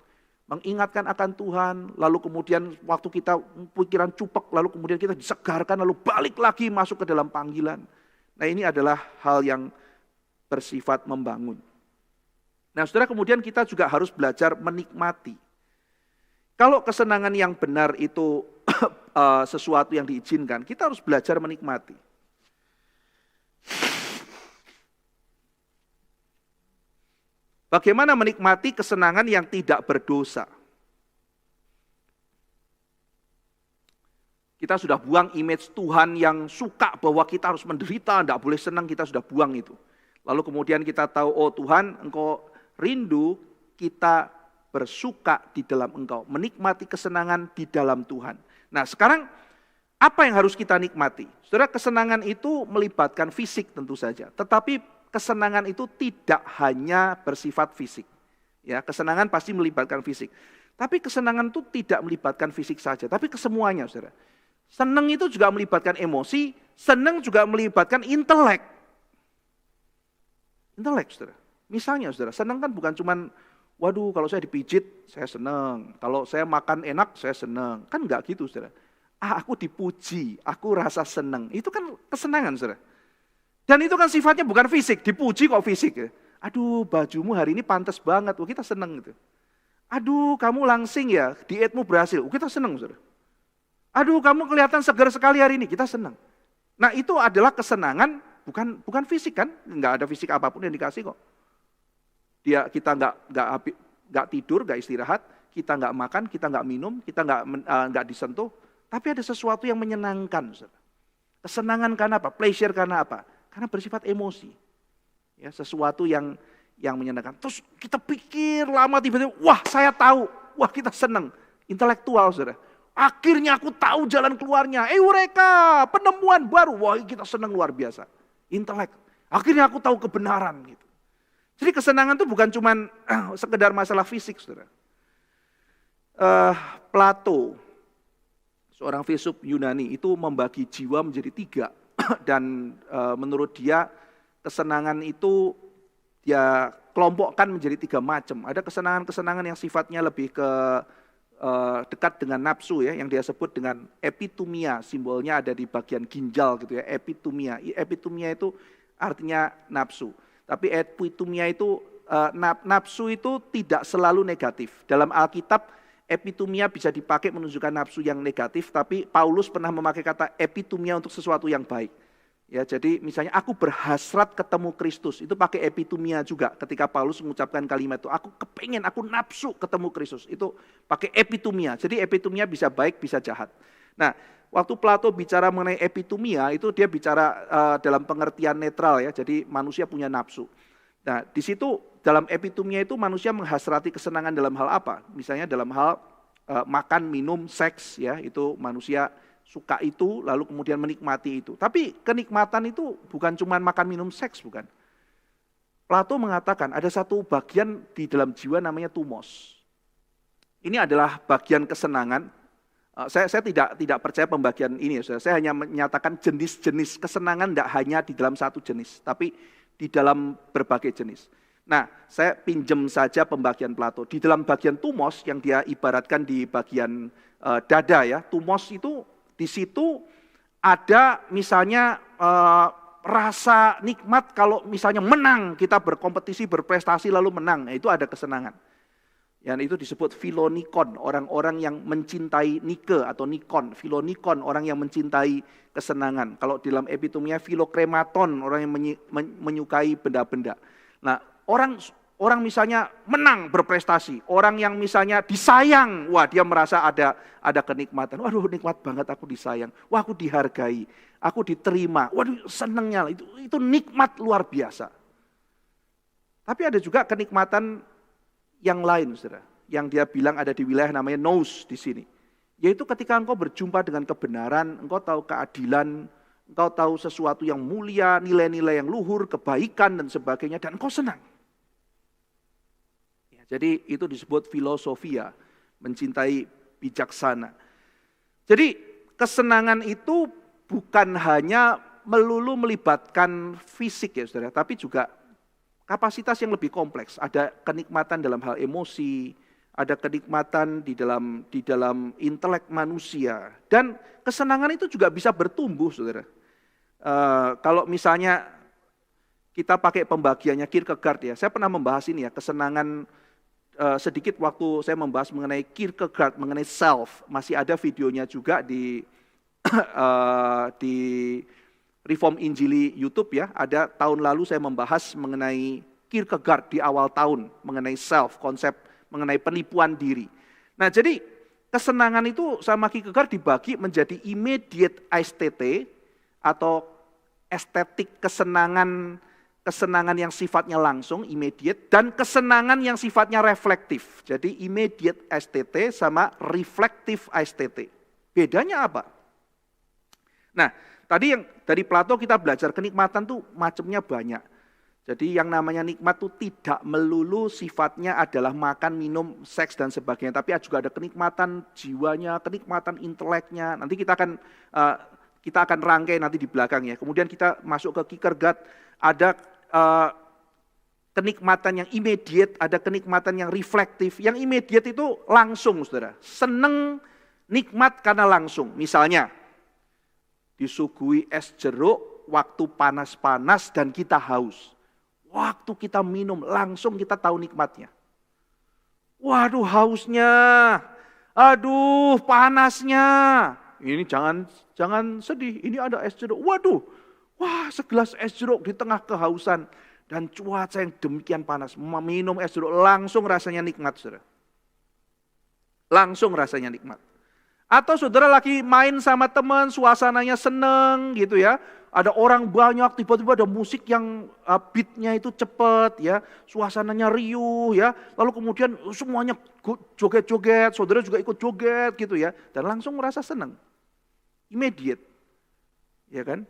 Mengingatkan akan Tuhan, lalu kemudian waktu kita pikiran cupek, lalu kemudian kita disegarkan, lalu balik lagi masuk ke dalam panggilan. Nah ini adalah hal yang bersifat membangun. Nah saudara kemudian kita juga harus belajar menikmati. Kalau kesenangan yang benar itu sesuatu yang diizinkan, kita harus belajar menikmati. Bagaimana menikmati kesenangan yang tidak berdosa? Kita sudah buang image Tuhan yang suka bahwa kita harus menderita, tidak boleh senang, kita sudah buang itu. Lalu kemudian kita tahu, oh Tuhan Engkau rindu kita bersuka di dalam Engkau, menikmati kesenangan di dalam Tuhan. Nah sekarang apa yang harus kita nikmati? Saudara, kesenangan itu melibatkan fisik tentu saja, tetapi kesenangan itu tidak hanya bersifat fisik. Ya, kesenangan pasti melibatkan fisik. Tapi kesenangan itu tidak melibatkan fisik saja, tapi kesemuanya saudara. Senang itu juga melibatkan emosi, senang juga melibatkan intelek. Intelek saudara. Misalnya saudara, senang kan bukan cuman waduh kalau saya dipijit, saya senang. Kalau saya makan enak, saya senang. Kan enggak gitu saudara. Aku dipuji, aku rasa senang. Itu kan kesenangan saudara. Dan itu kan sifatnya bukan fisik, dipuji kok fisik. Ya. Aduh bajumu hari ini pantas banget, kita senang gitu. Aduh kamu langsing ya, dietmu berhasil, kita senang saudara. Aduh kamu kelihatan segar sekali hari ini, kita senang. Nah itu adalah kesenangan, bukan fisik kan, enggak ada fisik apapun yang dikasih kok. Kita nggak tidur, nggak istirahat, kita nggak makan, kita nggak minum, kita nggak disentuh, tapi ada sesuatu yang menyenangkan. Kesenangan karena apa? Pleasure karena apa? Karena bersifat emosi. Ya, sesuatu yang menyenangkan. Terus kita pikir lama tiba-tiba, wah saya tahu, wah kita senang. Intelektual saudara. Akhirnya aku tahu jalan keluarnya. Eureka, penemuan baru. Wah kita senang luar biasa. Intelek. Akhirnya aku tahu kebenaran gitu. Jadi kesenangan itu bukan cuma sekedar masalah fisik, saudara. Plato, seorang filsuf Yunani, itu membagi jiwa menjadi 3. Dan menurut dia, kesenangan itu dia kelompokkan menjadi 3 macam. Ada kesenangan-kesenangan yang sifatnya lebih ke dekat dengan nafsu ya, yang dia sebut dengan epitumia, simbolnya ada di bagian ginjal gitu ya, epitumia. Epitumia itu artinya nafsu. Tapi epitumia itu, nafsu itu tidak selalu negatif. Dalam Alkitab, epitumia bisa dipakai menunjukkan nafsu yang negatif, tapi Paulus pernah memakai kata epitumia untuk sesuatu yang baik. Ya, jadi misalnya aku berhasrat ketemu Kristus, itu pakai epitumia juga. Ketika Paulus mengucapkan kalimat itu, aku nafsu ketemu Kristus, itu pakai epitumia. Jadi epitumia bisa baik, bisa jahat. Nah, waktu Plato bicara mengenai epitumia, itu dia bicara dalam pengertian netral ya, jadi manusia punya nafsu. Nah, di situ dalam epitumia itu manusia menghasrati kesenangan dalam hal apa? Misalnya dalam hal makan, minum, seks ya, itu manusia suka itu, lalu kemudian menikmati itu. Tapi kenikmatan itu bukan cuma makan, minum, seks, bukan. Plato mengatakan ada satu bagian di dalam jiwa namanya tumos. Ini adalah bagian kesenangan. Saya tidak percaya pembagian ini, saya hanya menyatakan jenis-jenis kesenangan tidak hanya di dalam satu jenis, tapi di dalam berbagai jenis. Nah, saya pinjam saja pembagian Plato. Di dalam bagian tumos yang dia ibaratkan di bagian dada ya, tumos itu Di situ ada misalnya rasa nikmat kalau misalnya menang, kita berkompetisi, berprestasi lalu menang, itu ada kesenangan. Yang itu disebut filonikon, orang-orang yang mencintai Nike atau Nikon. Filonikon, orang yang mencintai kesenangan. Kalau dalam epitomia filokrematon, orang yang menyukai benda-benda. Nah, orang misalnya menang berprestasi, orang yang misalnya disayang, wah dia merasa ada kenikmatan. Waduh, nikmat banget aku disayang. Wah, aku dihargai, aku diterima. Waduh, senengnya itu nikmat luar biasa. Tapi ada juga kenikmatan yang lain, saudara, yang dia bilang ada di wilayah namanya nous di sini. Yaitu ketika engkau berjumpa dengan kebenaran, engkau tahu keadilan, engkau tahu sesuatu yang mulia, nilai-nilai yang luhur, kebaikan dan sebagainya, dan engkau senang. Ya, jadi itu disebut filosofia, mencintai bijaksana. Jadi kesenangan itu bukan hanya melulu melibatkan fisik ya saudara, tapi juga kapasitas yang lebih kompleks, ada kenikmatan dalam hal emosi, ada kenikmatan di dalam intelek manusia, dan kesenangan itu juga bisa bertumbuh, saudara. Kalau misalnya kita pakai pembagiannya Kierkegaard ya, saya pernah membahas ini ya, kesenangan sedikit waktu saya membahas mengenai Kierkegaard, mengenai self, masih ada videonya juga di Reform Injili YouTube ya, ada tahun lalu saya membahas mengenai Kierkegaard di awal tahun, mengenai self, konsep mengenai penipuan diri. Nah jadi kesenangan itu sama Kierkegaard dibagi menjadi immediate aesthete atau estetik kesenangan yang sifatnya langsung, immediate, dan kesenangan yang sifatnya reflektif. Jadi immediate aesthete sama reflective aesthete. Bedanya apa? Nah, tadi yang dari Plato kita belajar kenikmatan tuh macamnya banyak. Jadi yang namanya nikmat tuh tidak melulu sifatnya adalah makan, minum, seks dan sebagainya, tapi juga ada kenikmatan jiwanya, kenikmatan inteleknya. Nanti kita akan rangkai nanti di belakang ya. Kemudian kita masuk ke Kierkegaard, ada kenikmatan yang immediate, ada kenikmatan yang reflektif. Yang immediate itu langsung, saudara. Seneng, nikmat karena langsung. Misalnya disuguhi es jeruk waktu panas-panas dan kita haus. Waktu kita minum langsung kita tahu nikmatnya. Waduh hausnya, aduh panasnya. Ini jangan sedih, ini ada es jeruk. Waduh, wah segelas es jeruk di tengah kehausan. Dan cuaca yang demikian panas, minum es jeruk langsung rasanya nikmat, saudara. Langsung rasanya nikmat. Atau saudara lagi main sama teman, suasananya seneng gitu ya. Ada orang banyak, tiba-tiba ada musik yang beatnya itu cepat ya. Suasananya riuh ya. Lalu kemudian semuanya joget-joget, saudara juga ikut joget gitu ya. Dan langsung merasa senang. Immediate. Ya kan?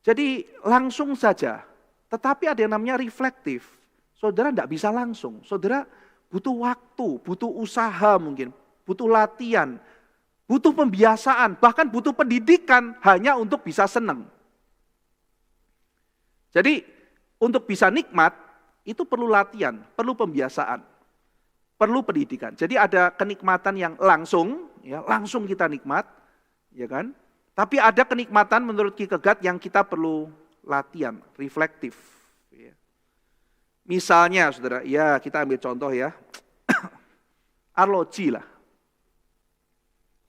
Jadi langsung saja. Tetapi ada yang namanya reflektif. Saudara tidak bisa langsung. Saudara butuh waktu, butuh usaha mungkin. Butuh latihan. Butuh pembiasaan, bahkan butuh pendidikan hanya untuk bisa senang. Jadi untuk bisa nikmat itu perlu latihan, perlu pembiasaan, perlu pendidikan. Jadi ada kenikmatan yang langsung, ya langsung kita nikmat, ya kan? Tapi ada kenikmatan menurut Kierkegaard yang kita perlu latihan, reflektif. Ya. Misalnya, saudara, ya kita ambil contoh ya, arloji lah.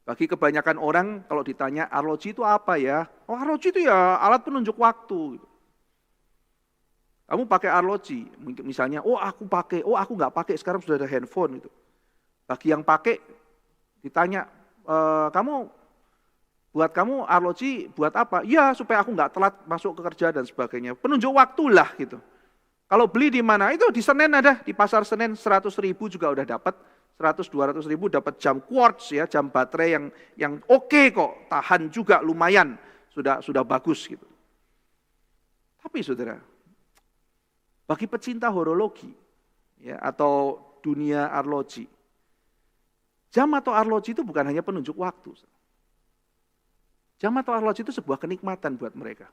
Bagi kebanyakan orang kalau ditanya arloji itu apa ya? Oh arloji itu ya alat penunjuk waktu. Kamu pakai arloji, misalnya, aku nggak pakai, sekarang sudah ada handphone gitu. Bagi yang pakai, ditanya, buat kamu arloji buat apa? Ya supaya aku nggak telat masuk ke kerja dan sebagainya. Penunjuk waktu lah gitu. Kalau beli di mana? Itu di Senen ada, di pasar Senen 100.000 juga udah dapat. 100-200 ribu dapat jam quartz ya, jam baterai yang oke kok, tahan juga lumayan, sudah bagus gitu. Tapi saudara, bagi pecinta horologi ya atau dunia arloji, jam atau arloji itu bukan hanya penunjuk waktu. Jam atau arloji itu sebuah kenikmatan buat mereka.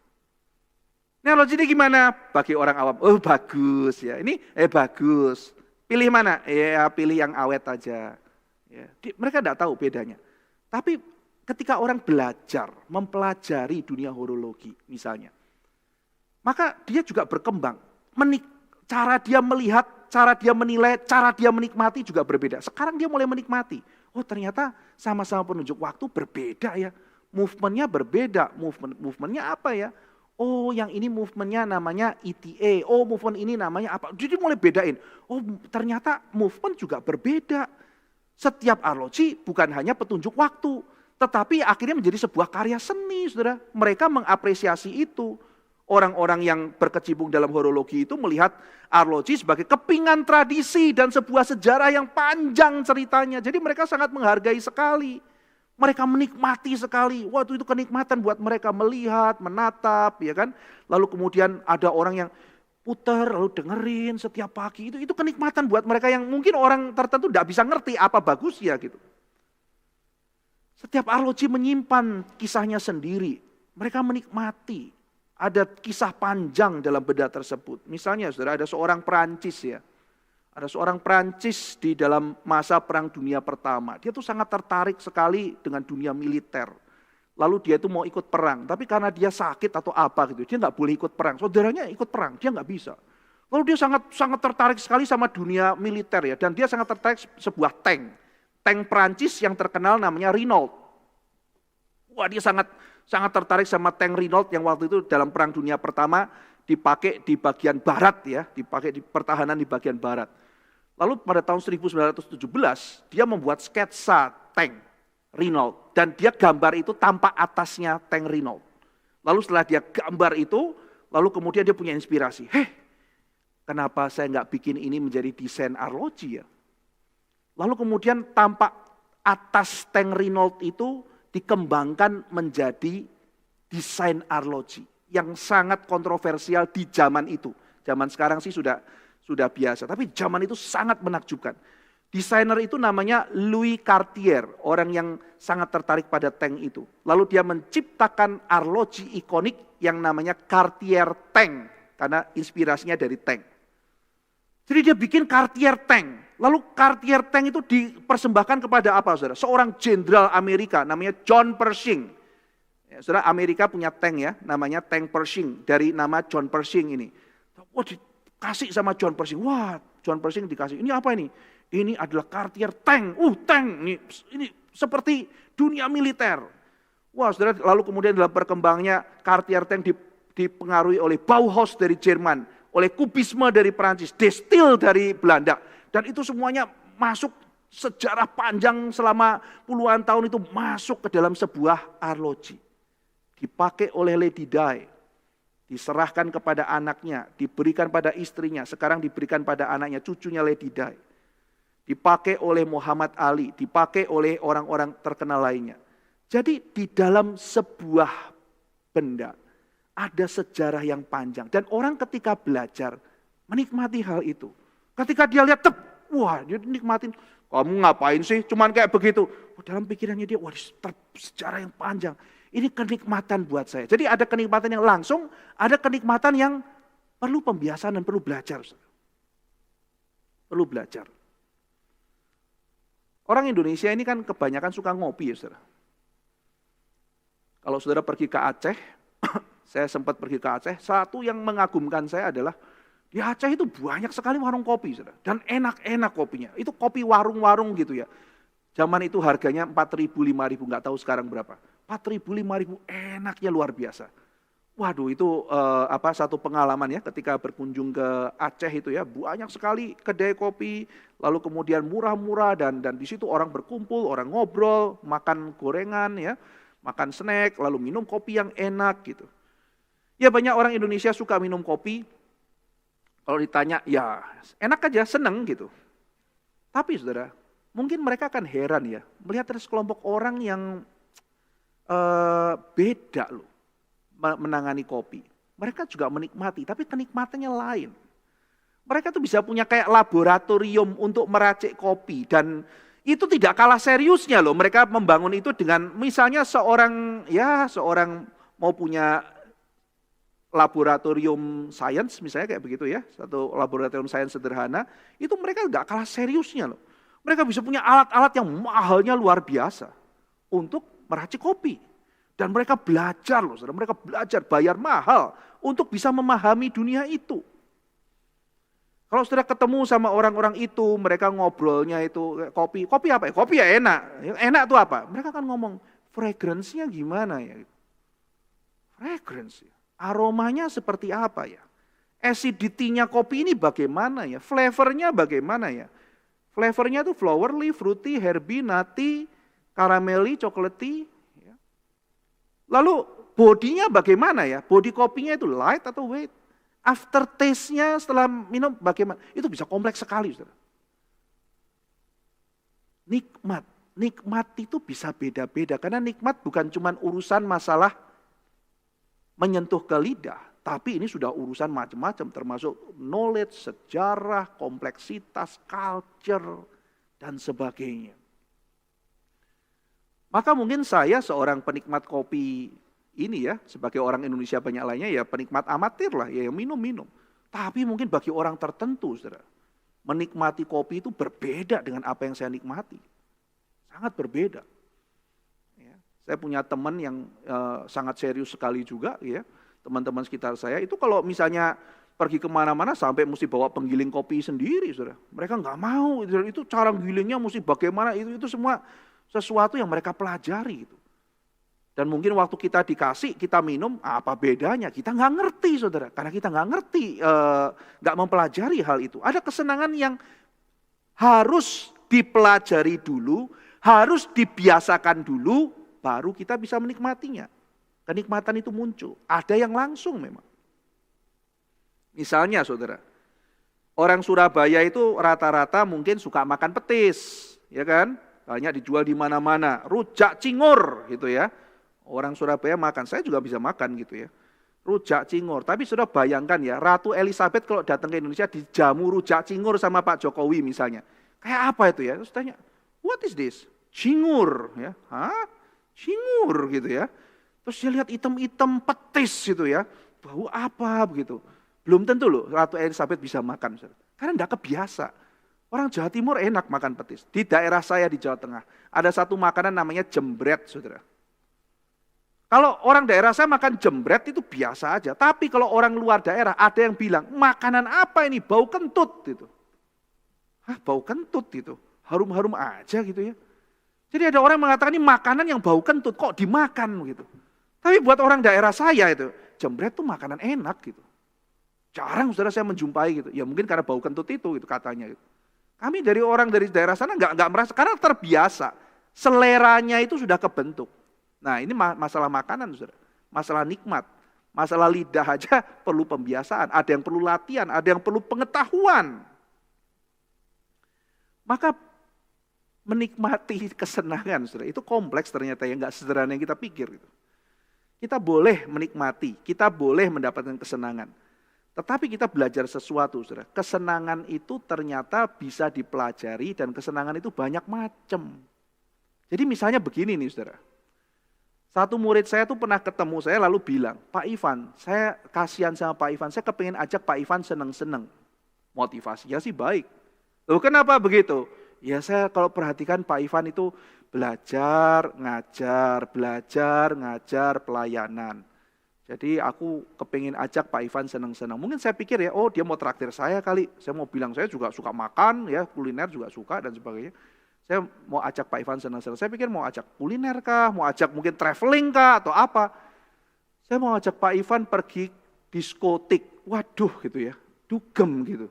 Ini arloji ini gimana? Bagi orang awam, oh bagus ya, ini bagus. Pilih mana? Ya pilih yang awet aja. Ya, mereka tidak tahu bedanya. Tapi ketika orang belajar, mempelajari dunia horologi misalnya, maka dia juga berkembang. Cara dia melihat, cara dia menilai, cara dia menikmati juga berbeda. Sekarang dia mulai menikmati. Oh ternyata sama-sama penunjuk waktu berbeda ya. Movementnya berbeda. Movementnya apa ya? Oh yang ini movementnya namanya ETA. Oh movement ini namanya apa? Jadi mulai bedain. Oh ternyata movement juga berbeda. Setiap arloji bukan hanya petunjuk waktu. Tetapi akhirnya menjadi sebuah karya seni, saudara. Mereka mengapresiasi itu. Orang-orang yang berkecimpung dalam horologi itu melihat arloji sebagai kepingan tradisi dan sebuah sejarah yang panjang ceritanya. Jadi mereka sangat menghargai sekali. Mereka menikmati sekali. Waktu itu kenikmatan buat mereka melihat, menatap, ya kan. Lalu kemudian ada orang yang putar, lalu dengerin setiap pagi. Itu kenikmatan buat mereka yang mungkin orang tertentu tidak bisa ngerti apa bagusnya gitu. Setiap arloji menyimpan kisahnya sendiri. Mereka menikmati. Ada kisah panjang dalam benda tersebut. Misalnya saudara, ada seorang Perancis ya. Ada seorang Perancis di dalam masa Perang Dunia Pertama. Dia tuh sangat tertarik sekali dengan dunia militer. Lalu dia itu mau ikut perang. Tapi karena dia sakit atau apa gitu, dia nggak boleh ikut perang. Saudaranya ikut perang, dia nggak bisa. Lalu dia sangat tertarik sekali sama dunia militer ya. Dan dia sangat tertarik sebuah tank. Tank Perancis yang terkenal namanya Renault. Wah dia sangat tertarik sama tank Renault yang waktu itu dalam Perang Dunia Pertama dipakai di bagian barat ya, dipakai di pertahanan di bagian barat. Lalu pada tahun 1917 dia membuat sketsa tank Renault dan dia gambar itu tampak atasnya tank Renault. Lalu setelah dia gambar itu, lalu kemudian dia punya inspirasi. Kenapa saya nggak bikin ini menjadi desain arloji ya? Lalu kemudian tampak atas tank Renault itu dikembangkan menjadi desain arloji yang sangat kontroversial di zaman itu. Zaman sekarang sih sudah biasa, tapi zaman itu sangat menakjubkan. Desainer itu namanya Louis Cartier, orang yang sangat tertarik pada tank itu. Lalu dia menciptakan arloji ikonik yang namanya Cartier Tank, karena inspirasinya dari tank. Jadi dia bikin Cartier Tank. Lalu Cartier Tank itu dipersembahkan kepada apa, saudara? Seorang jenderal Amerika namanya John Pershing. Ya, saudara, Amerika punya tank ya, namanya tank Pershing, dari nama John Pershing ini. Wah, dikasih sama John Pershing. Wah, John Pershing dikasih. Ini apa ini? Ini adalah Cartier Tank. Tank. Ini seperti dunia militer. Wah, saudara, lalu kemudian dalam perkembangannya Cartier Tank dipengaruhi oleh Bauhaus dari Jerman, oleh Kubisme dari Perancis, De Stijl dari Belanda. Dan itu semuanya masuk sejarah panjang selama puluhan tahun itu masuk ke dalam sebuah arloji. Dipakai oleh Lady Di, diserahkan kepada anaknya, diberikan pada istrinya, sekarang diberikan pada anaknya, cucunya Lady Di. Dipakai oleh Muhammad Ali, dipakai oleh orang-orang terkenal lainnya. Jadi di dalam sebuah benda ada sejarah yang panjang. Dan orang ketika belajar menikmati hal itu. Ketika dia lihat, wah dia nikmatin. Kamu ngapain sih cuman kayak begitu? Dalam pikirannya dia, wah sejarah yang panjang. Ini kenikmatan buat saya. Jadi ada kenikmatan yang langsung, ada kenikmatan yang perlu pembiasan dan perlu belajar. Perlu belajar. Orang Indonesia ini kan kebanyakan suka ngopi ya saudara. Kalau saudara pergi ke Aceh, saya sempat pergi ke Aceh, satu yang mengagumkan saya adalah di Aceh itu banyak sekali warung kopi, saudara. Dan enak-enak kopinya. Itu kopi warung-warung gitu ya. Zaman itu harganya 4.000, 5.000, nggak tahu sekarang berapa. 4.000, 5.000, enaknya luar biasa. Waduh itu satu pengalaman ya ketika berkunjung ke Aceh itu ya. Banyak sekali kedai kopi, lalu kemudian murah-murah dan di situ orang berkumpul, orang ngobrol, makan gorengan ya, makan snack, lalu minum kopi yang enak gitu. Ya banyak orang Indonesia suka minum kopi. Kalau ditanya, ya enak aja, seneng gitu. Tapi saudara, mungkin mereka akan heran ya, melihat ada sekelompok orang yang beda loh menangani kopi. Mereka juga menikmati, tapi kenikmatannya lain. Mereka tuh bisa punya kayak laboratorium untuk meracik kopi. Dan itu tidak kalah seriusnya loh, mereka membangun itu dengan misalnya seorang mau punya laboratorium sains misalnya kayak begitu ya, satu laboratorium sains sederhana, itu mereka nggak kalah seriusnya loh. Mereka bisa punya alat-alat yang mahalnya luar biasa untuk meracik kopi. Dan mereka belajar loh, saudara, mereka belajar bayar mahal untuk bisa memahami dunia itu. Kalau saudara ketemu sama orang-orang itu, mereka ngobrolnya itu kopi apa ya? Kopi ya enak. Enak tuh apa? Mereka kan ngomong fragrance-nya gimana ya? Fragrance, aromanya seperti apa ya? Acidity-nya kopi ini bagaimana ya? Flavor-nya bagaimana ya? Flavor-nya tuh flowery, fruity, herby, nutty, caramelly, chocolatey. Ya. Lalu bodinya bagaimana ya? Body kopinya itu light atau weight? Aftertaste-nya setelah minum bagaimana? Itu bisa kompleks sekali, saudara. Nikmat itu bisa beda-beda. Karena nikmat bukan cuma urusan masalah menyentuh ke lidah. Tapi ini sudah urusan macam-macam, termasuk knowledge, sejarah, kompleksitas, culture, dan sebagainya. Maka mungkin saya seorang penikmat kopi ini ya, sebagai orang Indonesia banyak lainnya ya penikmat amatir lah, ya minum-minum. Tapi mungkin bagi orang tertentu, saudara, menikmati kopi itu berbeda dengan apa yang saya nikmati. Sangat berbeda. Ya, saya punya teman yang sangat serius sekali juga, ya. Teman-teman sekitar saya itu kalau misalnya pergi kemana-mana sampai mesti bawa penggiling kopi sendiri, saudara. Mereka nggak mau, itu cara gilingnya mesti bagaimana, itu semua sesuatu yang mereka pelajari itu. Dan mungkin waktu kita dikasih, kita minum, apa bedanya? Kita nggak ngerti, saudara. Karena kita nggak ngerti, nggak mempelajari hal itu. Ada kesenangan yang harus dipelajari dulu, harus dibiasakan dulu, baru kita bisa menikmatinya. Kenikmatan itu muncul. Ada yang langsung memang. Misalnya, saudara, orang Surabaya itu rata-rata mungkin suka makan petis, ya kan? Banyak dijual di mana-mana. Rujak cingur, gitu ya. Orang Surabaya makan, saya juga bisa makan gitu ya. Rujak cingur, tapi sudah bayangkan ya, Ratu Elizabeth kalau datang ke Indonesia dijamu rujak cingur sama Pak Jokowi misalnya. Kayak apa itu ya? Terus tanya, what is this? Cingur ya. Hah? Cingur gitu ya. Terus dia lihat item-item petis gitu ya. Bau apa begitu. Belum tentu loh Ratu Elizabeth bisa makan. Karena enggak kebiasa. Orang Jawa Timur enak makan petis. Di daerah saya di Jawa Tengah, ada satu makanan namanya jembret, saudara. Kalau orang daerah saya makan jembret itu biasa aja. Tapi kalau orang luar daerah ada yang bilang, makanan apa ini? Bau kentut gitu. Hah, bau kentut gitu. Harum-harum aja gitu ya. Jadi ada orang yang mengatakan ini makanan yang bau kentut, kok dimakan gitu. Tapi buat orang daerah saya itu, jembret tuh makanan enak gitu. Jarang saudara saya menjumpai gitu. Ya mungkin karena bau kentut itu gitu katanya gitu. Kami dari orang dari daerah sana nggak merasa, karena terbiasa. Seleranya itu sudah kebentuk. Nah ini masalah makanan, saudara. Masalah nikmat. Masalah lidah aja perlu pembiasaan. Ada yang perlu latihan, ada yang perlu pengetahuan. Maka menikmati kesenangan, saudara, itu kompleks ternyata ya, nggak sederhana yang kita pikir. Gitu. Kita boleh menikmati, kita boleh mendapatkan kesenangan. Tetapi kita belajar sesuatu, saudara. Kesenangan itu ternyata bisa dipelajari dan kesenangan itu banyak macam. Jadi misalnya begini nih, saudara. Satu murid saya tuh pernah ketemu saya lalu bilang, Pak Ivan, saya kasihan sama Pak Ivan, saya kepengen ajak Pak Ivan seneng-seneng. Motivasinya sih baik. Loh kenapa begitu? Ya saya kalau perhatikan Pak Ivan itu belajar, ngajar, pelayanan. Jadi aku kepengen ajak Pak Ivan seneng-seneng. Mungkin saya pikir ya, oh dia mau traktir saya kali. Saya mau bilang saya juga suka makan, ya kuliner juga suka dan sebagainya. Saya mau ajak Pak Ivan senang-senang. Saya pikir mau ajak kuliner kah, mau ajak mungkin traveling kah, atau apa. Saya mau ajak Pak Ivan pergi diskotik. Waduh gitu ya, dugem gitu.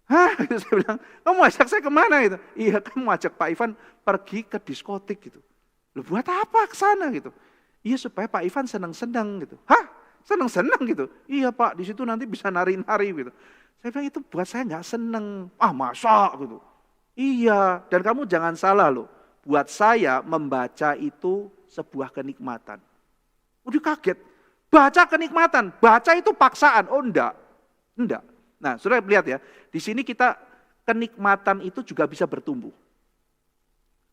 Hah, gitu saya bilang, kamu ajak saya kemana gitu? Iya, kamu ajak Pak Ivan pergi ke diskotik gitu. Loh buat apa ke sana gitu? Iya supaya Pak Ivan senang-senang gitu. Hah, senang-senang gitu? Iya Pak, di situ nanti bisa nari-nari gitu. Saya bilang itu buat saya nggak seneng. Ah masa gitu. Iya, dan kamu jangan salah loh. Buat saya membaca itu sebuah kenikmatan. Udah kaget. Baca kenikmatan, baca itu paksaan. Oh enggak. Nah, saudara lihat ya. Di sini kita kenikmatan itu juga bisa bertumbuh.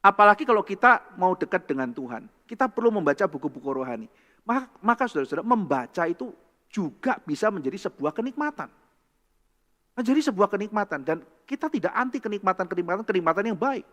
Apalagi kalau kita mau dekat dengan Tuhan. Kita perlu membaca buku-buku rohani. Maka saudara-saudara membaca itu juga bisa menjadi sebuah kenikmatan. Menjadi sebuah kenikmatan dan kita tidak anti kenikmatan yang baik.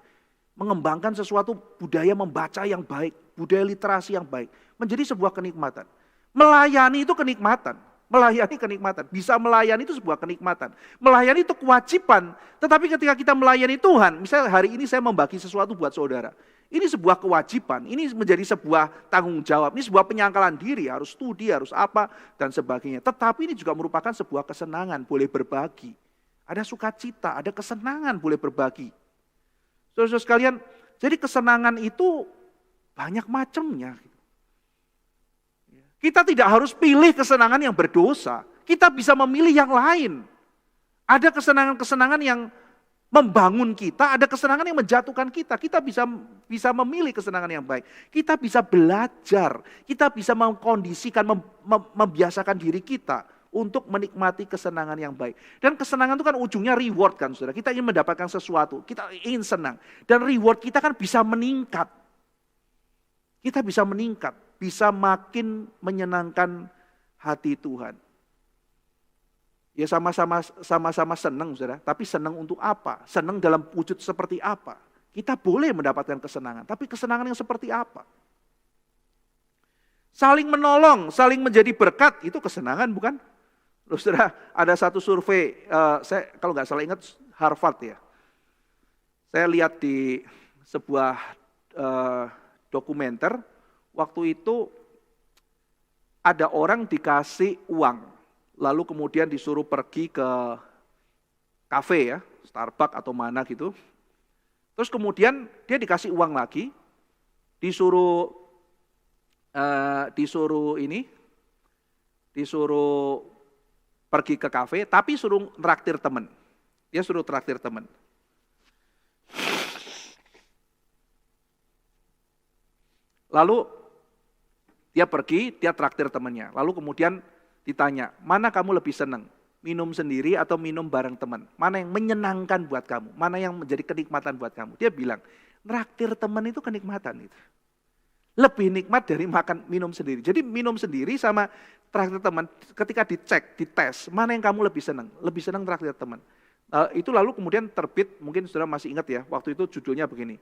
Mengembangkan sesuatu budaya membaca yang baik. budaya literasi yang baik, menjadi sebuah kenikmatan. Melayani itu kenikmatan. Melayani kenikmatan. Bisa melayani itu sebuah kenikmatan. Melayani itu kewajiban. Tetapi ketika kita melayani Tuhan, misalnya hari ini saya membagi sesuatu buat saudara. Ini sebuah kewajiban, ini menjadi sebuah tanggung jawab, ini sebuah penyangkalan diri, harus studi, harus apa, dan sebagainya. Tetapi ini juga merupakan sebuah kesenangan, boleh berbagi. Ada sukacita, ada kesenangan, boleh berbagi. Saudara-saudara sekalian, jadi kesenangan itu banyak macamnya. Kita tidak harus pilih kesenangan yang berdosa, kita bisa memilih yang lain. Ada kesenangan-kesenangan yang membangun kita, ada kesenangan yang menjatuhkan kita. Kita bisa memilih kesenangan yang baik. Kita bisa belajar, kita bisa mengkondisikan, membiasakan diri kita untuk menikmati kesenangan yang baik. Dan kesenangan itu kan ujungnya reward kan saudara. Kita ingin mendapatkan sesuatu, kita ingin senang. Dan reward kita kan bisa meningkat. Kita bisa meningkat, bisa makin menyenangkan hati Tuhan. Ya sama-sama senang saudara, tapi senang untuk apa? Senang dalam wujud seperti apa? Kita boleh mendapatkan kesenangan, tapi kesenangan yang seperti apa? Saling menolong, saling menjadi berkat, itu kesenangan bukan? Loh saudara, ada satu survei, saya kalau nggak salah ingat Harvard ya. Saya lihat di sebuah dokumenter, waktu itu ada orang dikasih uang. Lalu kemudian disuruh pergi ke kafe ya, Starbucks atau mana gitu. Terus kemudian dia dikasih uang lagi, disuruh pergi ke kafe, tapi suruh traktir teman. Dia suruh traktir teman. Lalu dia pergi, dia traktir temannya. Lalu kemudian ditanya, mana kamu lebih senang? Minum sendiri atau minum bareng teman? Mana yang menyenangkan buat kamu? Mana yang menjadi kenikmatan buat kamu? Dia bilang, traktir teman itu kenikmatan. Itu. Lebih nikmat dari makan minum sendiri. Jadi minum sendiri sama traktir teman, ketika dicek, dites, mana yang kamu lebih senang? Lebih senang traktir teman. Itu lalu kemudian terbit, mungkin saudara masih ingat ya, waktu itu judulnya begini.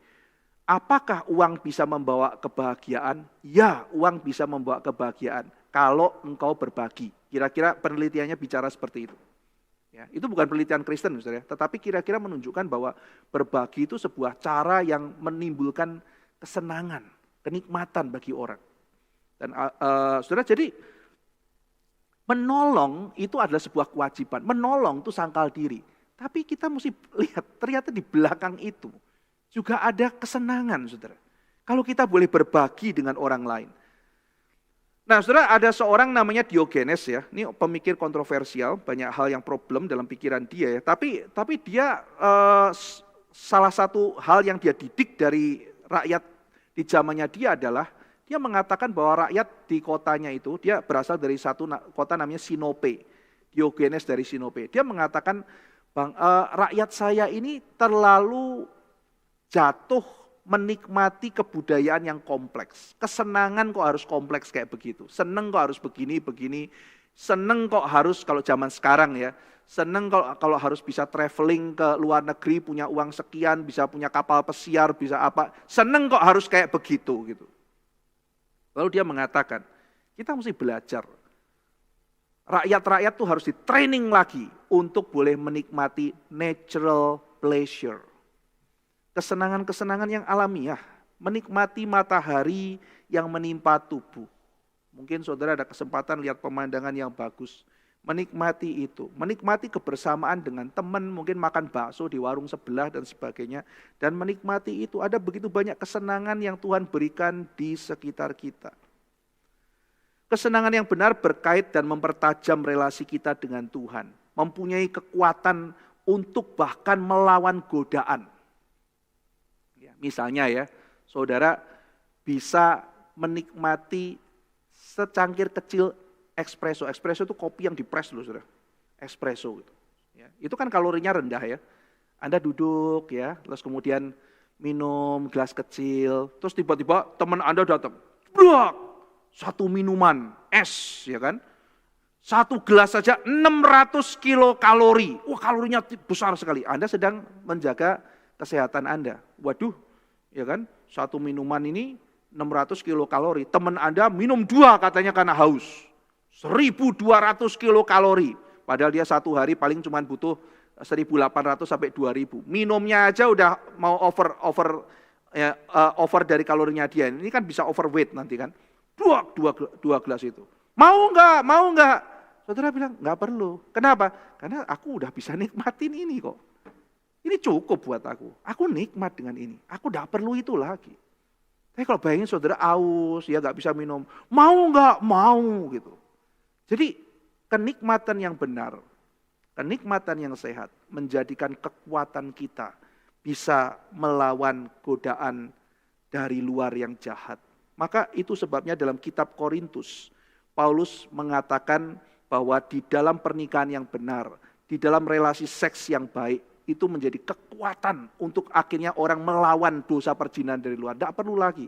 Apakah uang bisa membawa kebahagiaan? Ya, uang bisa membawa kebahagiaan kalau engkau berbagi. Kira-kira penelitiannya bicara seperti itu. Ya, itu bukan penelitian Kristen, saudara, tetapi kira-kira menunjukkan bahwa berbagi itu sebuah cara yang menimbulkan kesenangan, kenikmatan bagi orang. Dan saudara, jadi menolong itu adalah sebuah kewajiban. Menolong itu sangkal diri. Tapi kita mesti lihat, ternyata di belakang itu juga ada kesenangan, saudara. Kalau kita boleh berbagi dengan orang lain. Nah, saudara, ada seorang namanya Diogenes ya. Ini pemikir kontroversial, banyak hal yang problem dalam pikiran dia ya. Tapi dia salah satu hal yang dia didik dari rakyat di zamannya dia adalah dia mengatakan bahwa rakyat di kotanya itu dia berasal dari satu kota namanya Sinope. Diogenes dari Sinope. Dia mengatakan, rakyat saya ini terlalu jatuh menikmati kebudayaan yang kompleks. Kesenangan kok harus kompleks kayak begitu. Seneng kok harus begini. Seneng kok harus kalau zaman sekarang ya. Seneng kalau harus bisa traveling ke luar negeri, punya uang sekian, bisa punya kapal pesiar, bisa apa. Seneng kok harus kayak begitu gitu. Lalu dia mengatakan, kita mesti belajar. Rakyat-rakyat tuh harus di-training lagi untuk boleh menikmati natural pleasure. Kesenangan-kesenangan yang alamiah, menikmati matahari yang menimpa tubuh. Mungkin saudara ada kesempatan lihat pemandangan yang bagus, menikmati itu, menikmati kebersamaan dengan teman, mungkin makan bakso di warung sebelah dan sebagainya, dan menikmati itu. Ada begitu banyak kesenangan yang Tuhan berikan di sekitar kita. Kesenangan yang benar berkait dan mempertajam relasi kita dengan Tuhan, mempunyai kekuatan untuk bahkan melawan godaan. Misalnya ya, saudara bisa menikmati secangkir kecil espresso. Espresso itu kopi yang dipres loh saudara. Espresso gitu. Ya, itu kan kalorinya rendah ya. Anda duduk ya, terus kemudian minum gelas kecil, terus tiba-tiba teman Anda datang. Brak! Satu minuman es ya kan. Satu gelas saja 600 kilokalori. Wah, kalorinya besar sekali. Anda sedang menjaga kesehatan Anda. Waduh, ya kan? Satu minuman ini 600 kilokalori. Teman Anda minum 2 katanya karena haus. 1.200 kilokalori. Padahal dia satu hari paling cuma butuh 1.800 sampai 2.000. Minumnya aja udah mau over dari kalorinya dia. Ini kan bisa overweight nanti kan. Dua gelas itu. Mau enggak? Mau enggak? Saudara bilang, enggak perlu. Kenapa? Karena aku udah bisa nikmatin ini kok. Ini cukup buat aku. Aku nikmat dengan ini. Aku enggak perlu itu lagi. Tapi kalau bayangin saudara aus, ya enggak bisa minum. Mau enggak? Mau gitu. Jadi kenikmatan yang benar, kenikmatan yang sehat menjadikan kekuatan kita bisa melawan godaan dari luar yang jahat. Maka itu sebabnya dalam kitab Korintus, Paulus mengatakan bahwa di dalam pernikahan yang benar, di dalam relasi seks yang baik, itu menjadi kekuatan untuk akhirnya orang melawan dosa perzinahan dari luar. Tidak perlu lagi,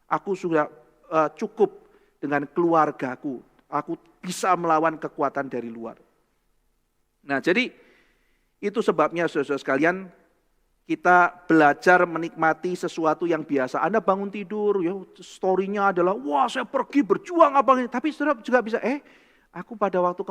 aku sudah cukup dengan keluargaku, aku bisa melawan kekuatan dari luar. Nah jadi itu sebabnya saudara sekalian, kita belajar menikmati sesuatu yang biasa. Anda bangun tidur, ya story-nya adalah, wah saya pergi berjuang apa ini. Tapi saudara juga bisa, aku pada waktu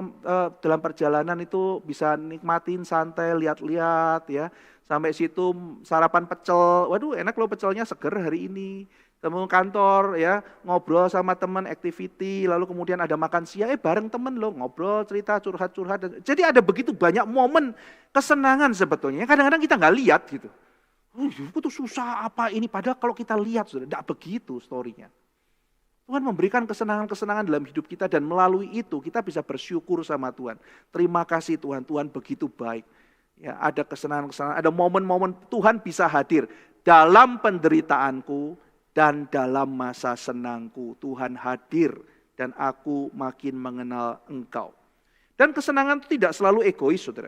dalam perjalanan itu bisa nikmatin santai, lihat-lihat ya. Sampai situ sarapan pecel, waduh enak loh pecelnya seger hari ini. Temu kantor ya, ngobrol sama teman, activity, lalu kemudian ada makan siang, bareng teman loh, ngobrol, cerita, curhat-curhat. Jadi ada begitu banyak momen kesenangan sebetulnya. Kadang-kadang kita nggak lihat gitu. Itu tuh susah apa ini, padahal kalau kita lihat sudah tidak begitu story-nya. Tuhan memberikan kesenangan-kesenangan dalam hidup kita dan melalui itu kita bisa bersyukur sama Tuhan. Terima kasih Tuhan, Tuhan begitu baik. Ya, ada kesenangan-kesenangan, ada momen-momen Tuhan bisa hadir dalam penderitaanku dan dalam masa senangku. Tuhan hadir dan aku makin mengenal Engkau. Dan kesenangan itu tidak selalu egois, saudara.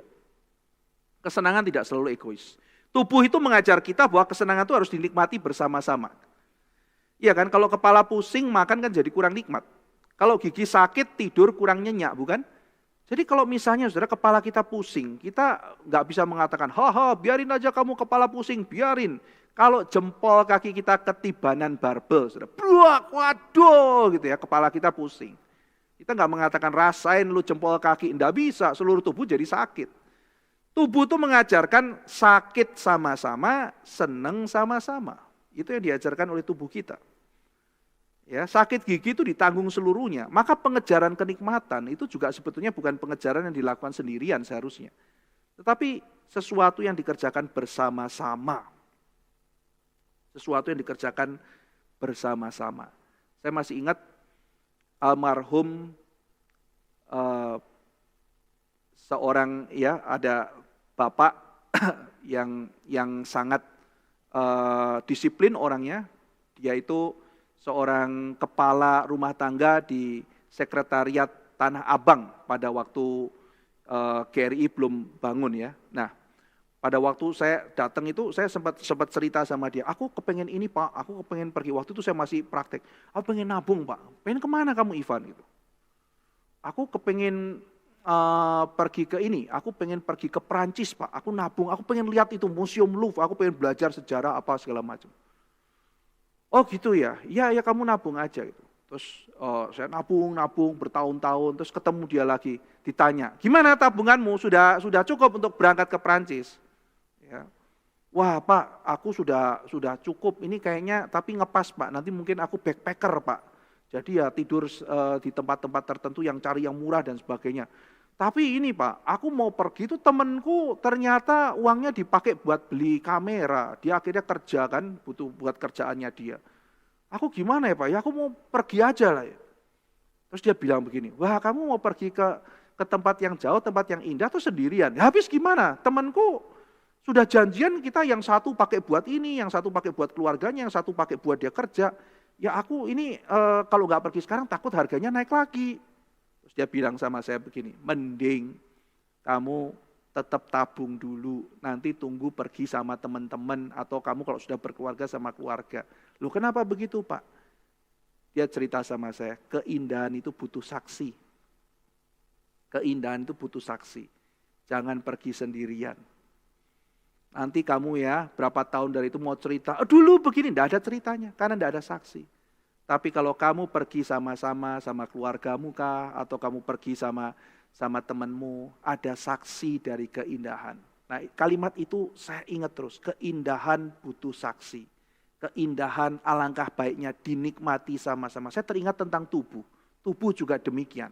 Kesenangan tidak selalu egois. Tubuh itu mengajar kita bahwa kesenangan itu harus dinikmati bersama-sama. Iya kan, kalau kepala pusing makan kan jadi kurang nikmat. Kalau gigi sakit tidur kurang nyenyak, bukan? Jadi kalau misalnya saudara kepala kita pusing, kita nggak bisa mengatakan, haha biarin aja kamu kepala pusing, biarin. Kalau jempol kaki kita ketibanan barbel, saudara, buak, waduh gitu ya, kepala kita pusing. Kita nggak mengatakan rasain lu jempol kaki, nggak bisa, seluruh tubuh jadi sakit. Tubuh itu mengajarkan sakit sama-sama, seneng sama-sama. Itu yang diajarkan oleh tubuh kita. Ya, sakit gigi itu ditanggung seluruhnya. Maka pengejaran kenikmatan itu juga sebetulnya bukan pengejaran yang dilakukan sendirian seharusnya. Tetapi sesuatu yang dikerjakan bersama-sama. Sesuatu yang dikerjakan bersama-sama. Saya masih ingat almarhum seorang ya ada bapak yang sangat disiplin orangnya. Dia itu seorang kepala rumah tangga di sekretariat Tanah Abang pada waktu GRI belum bangun ya. Nah, pada waktu saya datang itu saya sempat cerita sama dia, aku kepengen ini Pak, aku kepengen pergi. Waktu itu saya masih praktek, aku pengen nabung Pak. Pengen kemana kamu Ivan? Gitu. Aku kepengen pergi ke ini, aku pengen pergi ke Perancis Pak, aku nabung, aku pengen lihat itu Museum Louvre, aku pengen belajar sejarah apa segala macam. Oh gitu ya, ya kamu nabung aja gitu. Terus saya nabung bertahun-tahun, terus ketemu dia lagi, ditanya, gimana tabunganmu, sudah cukup untuk berangkat ke Perancis? Ya. Wah Pak, aku sudah cukup, ini kayaknya tapi ngepas Pak, nanti mungkin aku backpacker Pak. Jadi ya tidur di tempat-tempat tertentu yang cari yang murah dan sebagainya. Tapi ini Pak, aku mau pergi itu temenku ternyata uangnya dipakai buat beli kamera. Dia akhirnya kerja kan, butuh buat kerjaannya dia. Aku gimana ya Pak, ya aku mau pergi aja lah ya. Terus dia bilang begini, wah kamu mau pergi ke tempat yang jauh, tempat yang indah atau sendirian? Ya, habis gimana, temanku sudah janjian kita yang satu pakai buat ini, yang satu pakai buat keluarganya, yang satu pakai buat dia kerja. Ya aku ini kalau nggak pergi sekarang takut harganya naik lagi. Terus dia bilang sama saya begini, mending kamu tetap tabung dulu, nanti tunggu pergi sama teman-teman atau kamu kalau sudah berkeluarga sama keluarga. Loh kenapa begitu Pak? Dia cerita sama saya, keindahan itu butuh saksi. Keindahan itu butuh saksi. Jangan pergi sendirian. Nanti kamu ya berapa tahun dari itu mau cerita, dulu begini, tidak ada ceritanya karena tidak ada saksi. Tapi kalau kamu pergi sama-sama sama keluargamu kah, atau kamu pergi sama temanmu, ada saksi dari keindahan. Nah, kalimat itu saya ingat terus, keindahan butuh saksi. Keindahan alangkah baiknya dinikmati sama-sama. Saya teringat tentang tubuh. Tubuh juga demikian.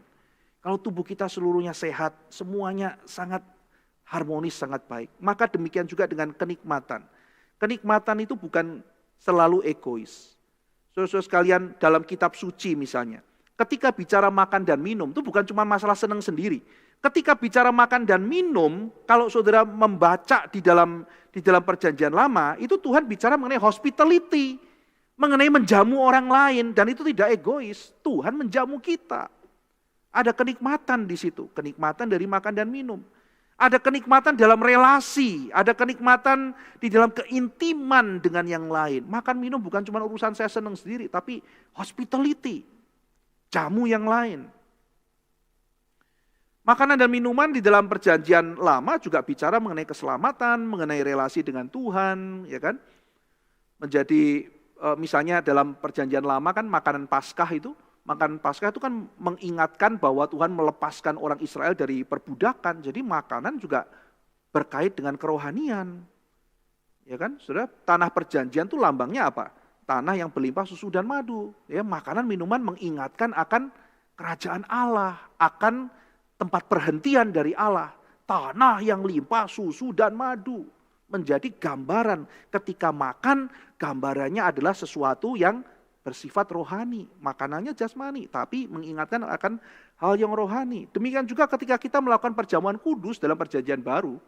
Kalau tubuh kita seluruhnya sehat, semuanya sangat harmonis, sangat baik. Maka demikian juga dengan kenikmatan. Kenikmatan itu bukan selalu egois. Saudara-saudara sekalian, dalam kitab suci misalnya, ketika bicara makan dan minum, itu bukan cuma masalah senang sendiri. Ketika bicara makan dan minum, kalau saudara membaca di dalam perjanjian lama, itu Tuhan bicara mengenai hospitality, mengenai menjamu orang lain, dan itu tidak egois. Tuhan menjamu kita. Ada kenikmatan di situ, kenikmatan dari makan dan minum. Ada kenikmatan dalam relasi, ada kenikmatan di dalam keintiman dengan yang lain. Makan minum bukan cuma urusan saya senang sendiri, tapi hospitality, jamu yang lain. Makanan dan minuman di dalam perjanjian lama juga bicara mengenai keselamatan, mengenai relasi dengan Tuhan, ya kan? Menjadi misalnya dalam perjanjian lama kan makanan Paskah itu kan mengingatkan bahwa Tuhan melepaskan orang Israel dari perbudakan. Jadi makanan juga berkait dengan kerohanian. Ya kan? Saudara, tanah perjanjian itu lambangnya apa? Tanah yang berlimpah susu dan madu. Ya, makanan minuman mengingatkan akan kerajaan Allah, akan tempat perhentian dari Allah. Tanah yang limpah susu dan madu. Menjadi gambaran ketika makan, gambarannya adalah sesuatu yang bersifat rohani, makanannya jasmani, tapi mengingatkan akan hal yang rohani. Demikian juga ketika kita melakukan perjamuan kudus dalam perjanjian baru.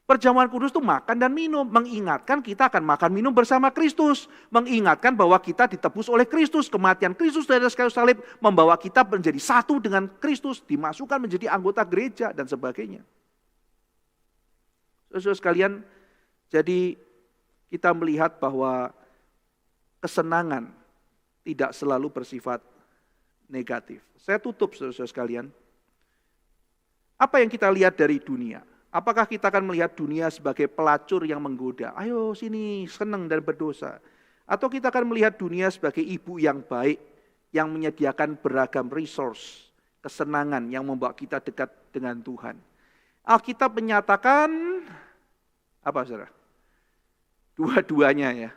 Perjamuan kudus itu makan dan minum, mengingatkan kita akan makan minum bersama Kristus, mengingatkan bahwa kita ditebus oleh Kristus, kematian Kristus dari kayu salib membawa kita menjadi satu dengan Kristus, dimasukkan menjadi anggota gereja dan sebagainya. Saudara sekalian, jadi kita melihat bahwa kesenangan tidak selalu bersifat negatif. Saya tutup saudara-saudara sekalian. Apa yang kita lihat dari dunia? Apakah kita akan melihat dunia sebagai pelacur yang menggoda? Ayo sini senang dan berdosa. Atau kita akan melihat dunia sebagai ibu yang baik, yang menyediakan beragam resource, kesenangan yang membawa kita dekat dengan Tuhan. Alkitab menyatakan, apa saudara? Dua-duanya ya,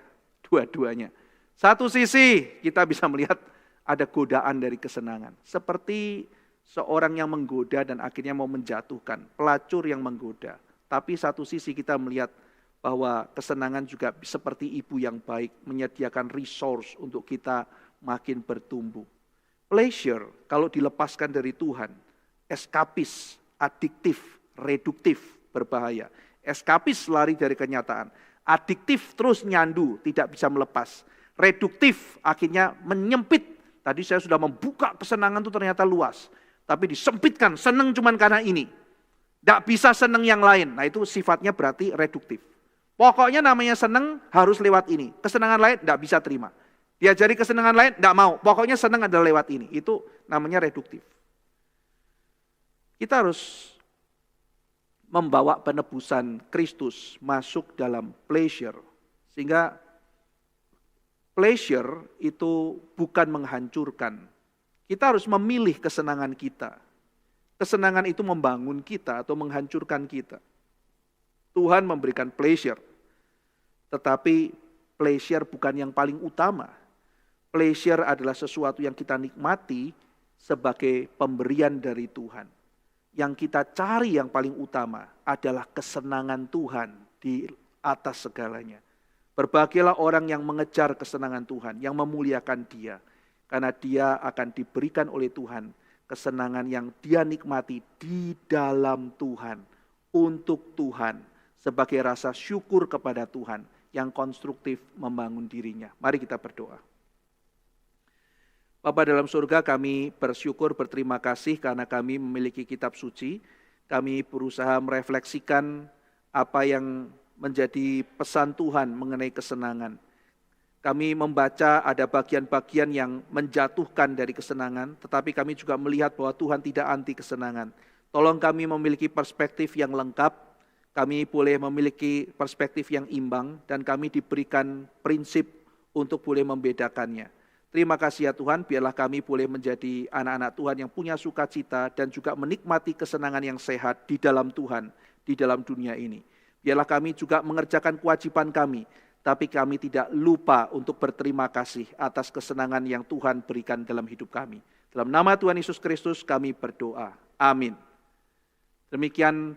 dua-duanya. Satu sisi kita bisa melihat ada godaan dari kesenangan. Seperti seorang yang menggoda dan akhirnya mau menjatuhkan. Pelacur yang menggoda. Tapi satu sisi kita melihat bahwa kesenangan juga seperti ibu yang baik. Menyediakan resource untuk kita makin bertumbuh. Pleasure kalau dilepaskan dari Tuhan. Eskapis, adiktif, reduktif, berbahaya. Eskapis lari dari kenyataan. Adiktif terus nyandu, tidak bisa melepas. Reduktif akhirnya menyempit. Tadi saya sudah membuka kesenangan itu ternyata luas. Tapi disempitkan, senang cuman karena ini. Tidak bisa senang yang lain. Nah itu sifatnya berarti reduktif. Pokoknya namanya senang harus lewat ini. Kesenangan lain tidak bisa terima. Diajari kesenangan lain tidak mau. Pokoknya senang adalah lewat ini. Itu namanya reduktif. Kita harus membawa penebusan Kristus masuk dalam pleasure. Sehingga pleasure itu bukan menghancurkan. Kita harus memilih kesenangan kita. Kesenangan itu membangun kita atau menghancurkan kita. Tuhan memberikan pleasure. Tetapi pleasure bukan yang paling utama. Pleasure adalah sesuatu yang kita nikmati sebagai pemberian dari Tuhan. Yang kita cari yang paling utama adalah kesenangan Tuhan di atas segalanya. Berbahagialah orang yang mengejar kesenangan Tuhan, yang memuliakan Dia. Karena dia akan diberikan oleh Tuhan kesenangan yang dia nikmati di dalam Tuhan, untuk Tuhan, sebagai rasa syukur kepada Tuhan yang konstruktif membangun dirinya. Mari kita berdoa. Bapa dalam surga, kami bersyukur, berterima kasih karena kami memiliki kitab suci. Kami berusaha merefleksikan apa yang menjadi pesan Tuhan mengenai kesenangan. Kami membaca ada bagian-bagian yang menjatuhkan dari kesenangan, tetapi kami juga melihat bahwa Tuhan tidak anti kesenangan. Tolong kami memiliki perspektif yang lengkap, kami boleh memiliki perspektif yang imbang, dan kami diberikan prinsip untuk boleh membedakannya. Terima kasih ya Tuhan, biarlah kami boleh menjadi anak-anak Tuhan yang punya sukacita dan juga menikmati kesenangan yang sehat di dalam Tuhan, di dalam dunia ini. Biarlah kami juga mengerjakan kewajiban kami, tapi kami tidak lupa untuk berterima kasih atas kesenangan yang Tuhan berikan dalam hidup kami. Dalam nama Tuhan Yesus Kristus kami berdoa. Amin. Demikian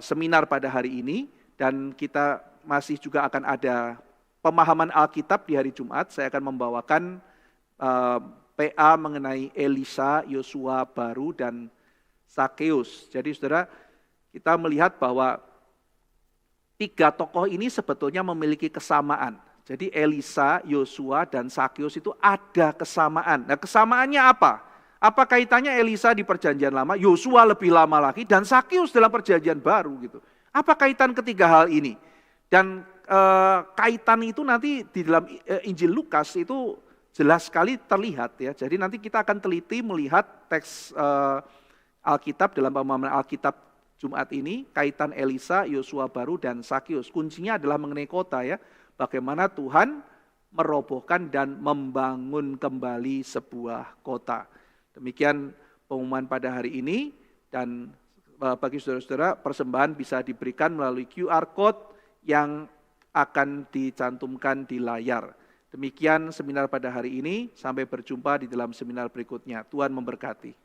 seminar pada hari ini, dan kita masih juga akan ada pemahaman Alkitab di hari Jumat. Saya akan membawakan PA mengenai Elisa, Yosua baru, dan Sakeus. Jadi saudara, kita melihat bahwa tiga tokoh ini sebetulnya memiliki kesamaan. Jadi Elisa, Yosua, dan Sakeus itu ada kesamaan. Nah, kesamaannya apa? Apa kaitannya Elisa di perjanjian lama, Yosua lebih lama lagi, dan Sakeus dalam perjanjian baru gitu. Apa kaitan ketiga hal ini? Dan kaitan itu nanti di dalam Injil Lukas itu jelas sekali terlihat ya. Jadi nanti kita akan teliti melihat teks Alkitab dalam pemahaman Alkitab Jumat ini, kaitan Elisa, Yosua baru, dan Sakeus. Kuncinya adalah mengenai kota ya. Bagaimana Tuhan merobohkan dan membangun kembali sebuah kota. Demikian pengumuman pada hari ini, dan bagi saudara-saudara persembahan bisa diberikan melalui QR Code yang akan dicantumkan di layar. Demikian seminar pada hari ini, sampai berjumpa di dalam seminar berikutnya. Tuhan memberkati.